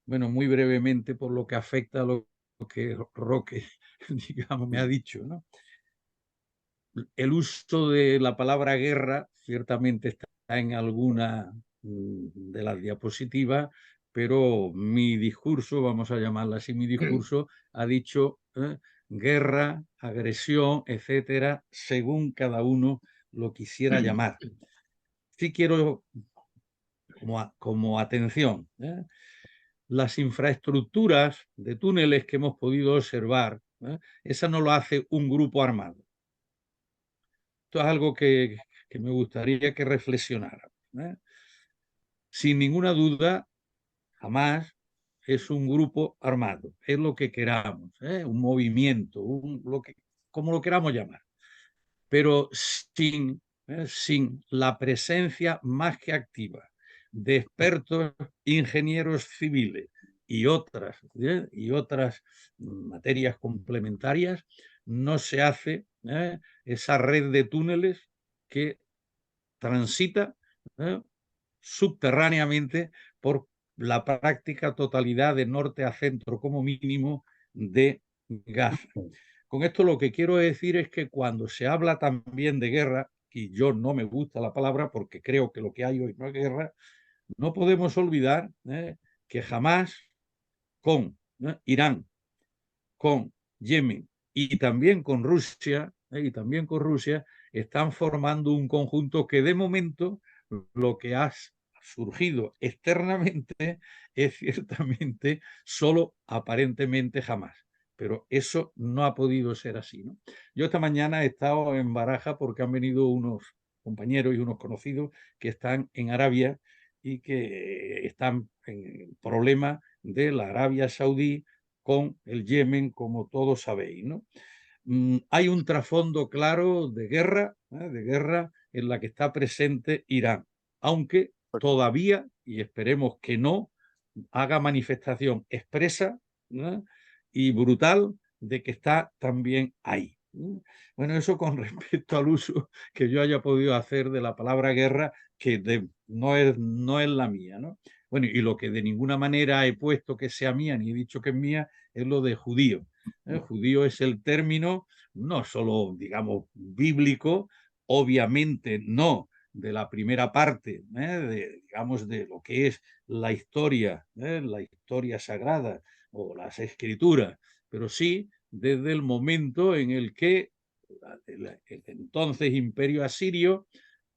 Bueno, muy brevemente por lo que afecta a lo que Roque, digamos, me ha dicho, ¿no? el uso de la palabra guerra ciertamente está en alguna de las diapositivas, pero mi discurso, vamos a llamarla así, mi discurso ha dicho guerra, agresión, etcétera, según cada uno lo quisiera llamar. Sí quiero, como atención, las infraestructuras de túneles que hemos podido observar, esa no lo hace un grupo armado. Esto es algo que me gustaría que reflexionara. Sin ninguna duda, Hamás es un grupo armado, es lo que queramos, un movimiento, como lo queramos llamar, pero sin la presencia más que activa de expertos, ingenieros civiles y otras materias complementarias, no se hace esa red de túneles que transita subterráneamente por la práctica totalidad de norte a centro, como mínimo, de Gaza. Con esto lo que quiero decir es que cuando se habla también de guerra, y yo no me gusta la palabra porque creo que lo que hay hoy no es guerra, no podemos olvidar que jamás con Irán, con Yemen y también con Rusia, están formando un conjunto que de momento lo que ha surgido externamente es ciertamente solo aparentemente Hamás. Pero eso no ha podido ser así, ¿no? Yo esta mañana he estado en Baraja porque han venido unos compañeros y unos conocidos que están en Arabia y que están en problema de la Arabia Saudí con el Yemen, como todos sabéis, ¿no? Hay un trasfondo claro de guerra en la que está presente Irán, aunque todavía, y esperemos que no, haga manifestación expresa, ¿no?, y brutal de que está también ahí. Bueno, eso con respecto al uso que yo haya podido hacer de la palabra guerra, que no es la mía, ¿no? Bueno, y lo que de ninguna manera he puesto que sea mía, ni he dicho que es mía, es lo de judío. Judío es el término no solo, digamos, bíblico, obviamente no de la primera parte, digamos, de lo que es la historia sagrada o las escrituras, pero sí desde el momento en el que el entonces imperio asirio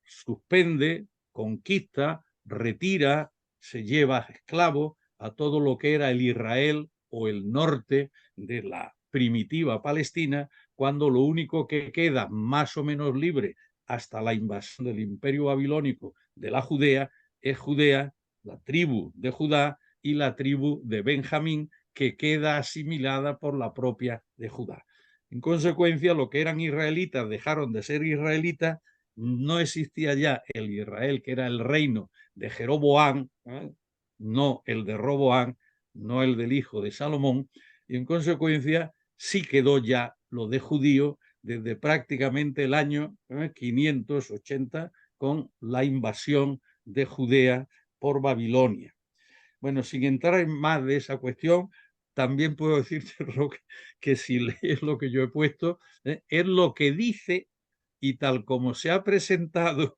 suspende, conquista, retira, se lleva esclavo a todo lo que era el Israel o el norte de la primitiva Palestina, cuando lo único que queda más o menos libre hasta la invasión del imperio babilónico de la Judea es Judea, la tribu de Judá y la tribu de Benjamín, que queda asimilada por la propia de Judá. En consecuencia, lo que eran israelitas dejaron de ser israelitas, no existía ya el Israel que era el reino de Jeroboam, no el de Roboam, no el del hijo de Salomón, y en consecuencia sí quedó ya lo de judío desde prácticamente el año 580 con la invasión de Judea por Babilonia. Bueno, sin entrar en más de esa cuestión, también puedo decirte, Roque, que si lees lo que yo he puesto, es lo que dice y tal como se ha presentado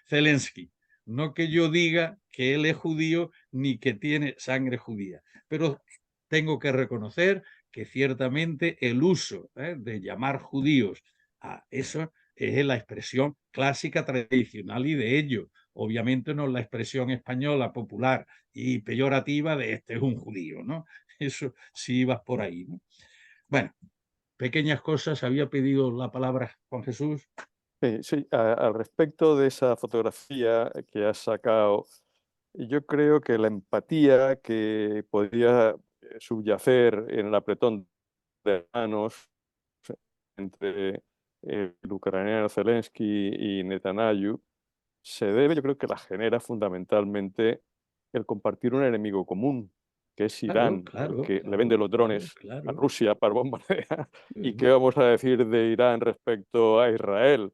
Zelensky. No que yo diga que él es judío ni que tiene sangre judía, pero tengo que reconocer que ciertamente el uso de llamar judíos a eso es la expresión clásica, tradicional y de ello. Obviamente no es la expresión española popular y peyorativa de este es un judío, ¿no? Eso sí ibas por ahí, ¿no? Bueno, pequeñas cosas. Había pedido la palabra Juan Jesús.
Sí, al respecto de esa fotografía que has sacado, yo creo que la empatía que podría subyacer en el apretón de manos entre el ucraniano Zelensky y Netanyahu se debe, yo creo que la genera fundamentalmente el compartir un enemigo común, que es Irán, que le vende los drones a Rusia para bombardear. ¿Y qué vamos a decir de Irán respecto a Israel?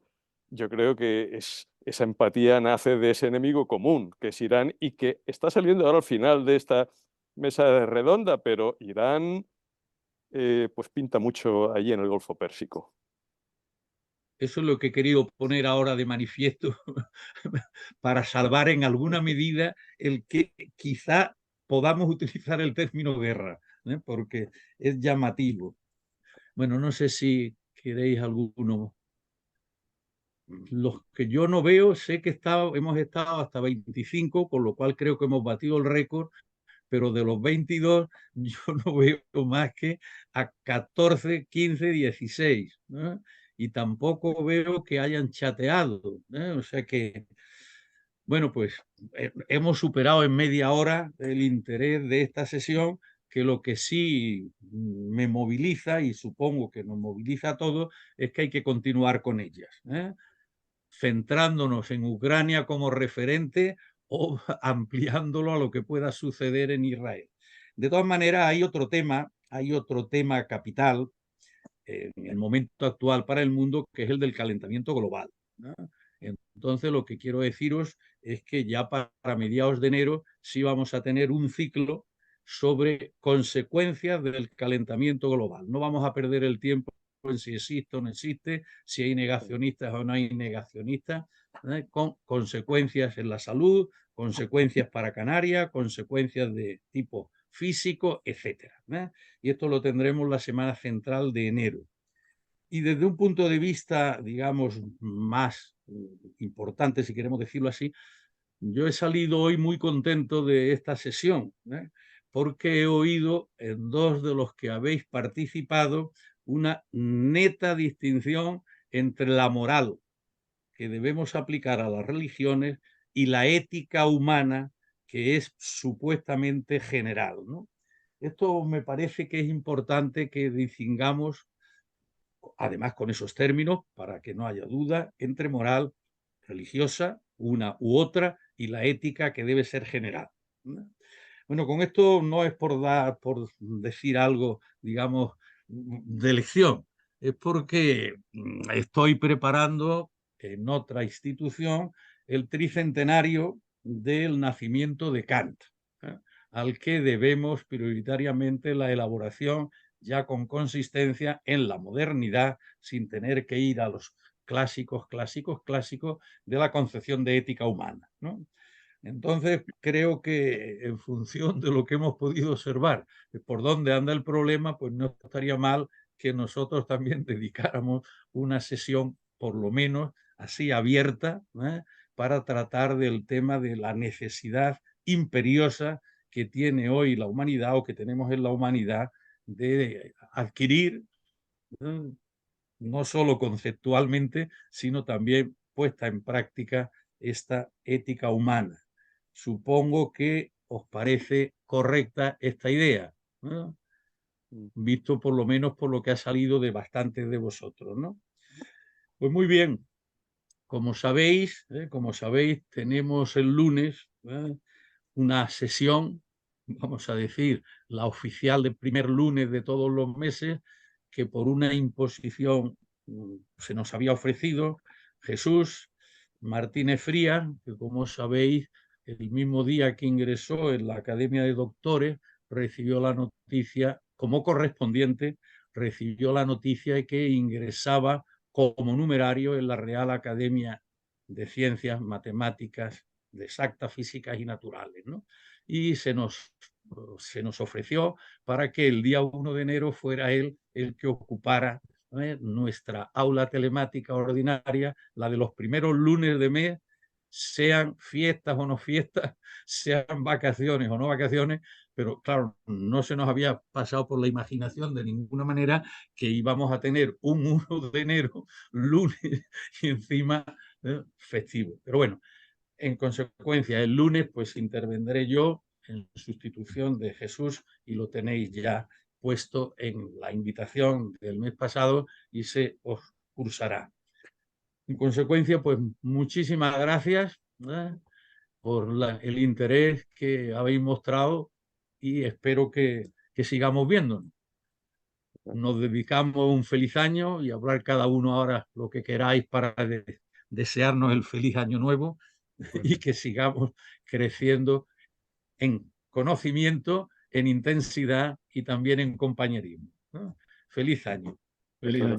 Yo creo que esa empatía nace de ese enemigo común, que es Irán, y que está saliendo ahora al final de esta mesa redonda, pero Irán pues pinta mucho allí en el Golfo Pérsico.
Eso es lo que he querido poner ahora de manifiesto para salvar en alguna medida el que quizá podamos utilizar el término guerra, porque es llamativo. Bueno, no sé si queréis alguno. Los que yo no veo, sé que hemos estado hasta 25, con lo cual creo que hemos batido el récord, pero de los 22 yo no veo más que a 14, 15, 16, ¿no? Y tampoco veo que hayan chateado, ¿no? O sea que, bueno, pues hemos superado en media hora el interés de esta sesión, que lo que sí me moviliza, y supongo que nos moviliza a todos, es que hay que continuar con ellas, centrándonos en Ucrania como referente o ampliándolo a lo que pueda suceder en Israel. De todas maneras, hay otro tema capital en el momento actual para el mundo, que es el del calentamiento global, ¿no? Entonces, lo que quiero deciros es que ya para mediados de enero sí vamos a tener un ciclo sobre consecuencias del calentamiento global. No vamos a perder el tiempo en si existe o no existe, si hay negacionistas o no hay negacionistas, con consecuencias en la salud, consecuencias para Canarias, consecuencias de tipo físico, etcétera. Y esto lo tendremos la semana central de enero. Y desde un punto de vista, digamos, más importante, si queremos decirlo así, yo he salido hoy muy contento de esta sesión, porque he oído en dos de los que habéis participado una neta distinción entre la moral que debemos aplicar a las religiones y la ética humana, que es supuestamente general, ¿no? Esto me parece que es importante que distingamos, además con esos términos, para que no haya duda, entre moral religiosa, una u otra, y la ética, que debe ser general. Bueno, con esto no es por decir algo, digamos, de lección, es porque estoy preparando en otra institución el tricentenario del nacimiento de Kant, al que debemos prioritariamente la elaboración ya con consistencia en la modernidad, sin tener que ir a los clásicos de la concepción de ética humana, ¿no? Entonces, creo que en función de lo que hemos podido observar, por dónde anda el problema, pues no estaría mal que nosotros también dedicáramos una sesión, por lo menos así abierta, para tratar del tema de la necesidad imperiosa que tiene hoy la humanidad, o que tenemos en la humanidad, de adquirir, no solo conceptualmente, sino también puesta en práctica, esta ética humana. Supongo que os parece correcta esta idea, ¿no? Visto por lo menos por lo que ha salido de bastantes de vosotros, ¿no? Pues muy bien, como sabéis, tenemos el lunes una sesión, vamos a decir, la oficial del primer lunes de todos los meses, que por una imposición se nos había ofrecido Jesús Martínez Frías, que, como sabéis, el mismo día que ingresó en la Academia de Doctores, recibió la noticia, como correspondiente, recibió la noticia de que ingresaba como numerario en la Real Academia de Ciencias, Matemáticas, de Exactas, Físicas y Naturales, ¿no? Y se nos ofreció para que el día 1 de enero fuera él el que ocupara nuestra aula telemática ordinaria, la de los primeros lunes de mes, sean fiestas o no fiestas, sean vacaciones o no vacaciones, pero claro, no se nos había pasado por la imaginación de ninguna manera que íbamos a tener un 1 de enero, lunes, y encima festivo. Pero bueno, en consecuencia, el lunes pues intervendré yo en sustitución de Jesús, y lo tenéis ya puesto en la invitación del mes pasado y se os cursará. En consecuencia, pues muchísimas gracias por el interés que habéis mostrado, y espero que sigamos viéndonos. Nos dedicamos un feliz año, y hablar cada uno ahora lo que queráis para desearnos el feliz año nuevo, y que sigamos creciendo en conocimiento, en intensidad y también en compañerismo, ¿no? Feliz año.
Feliz año.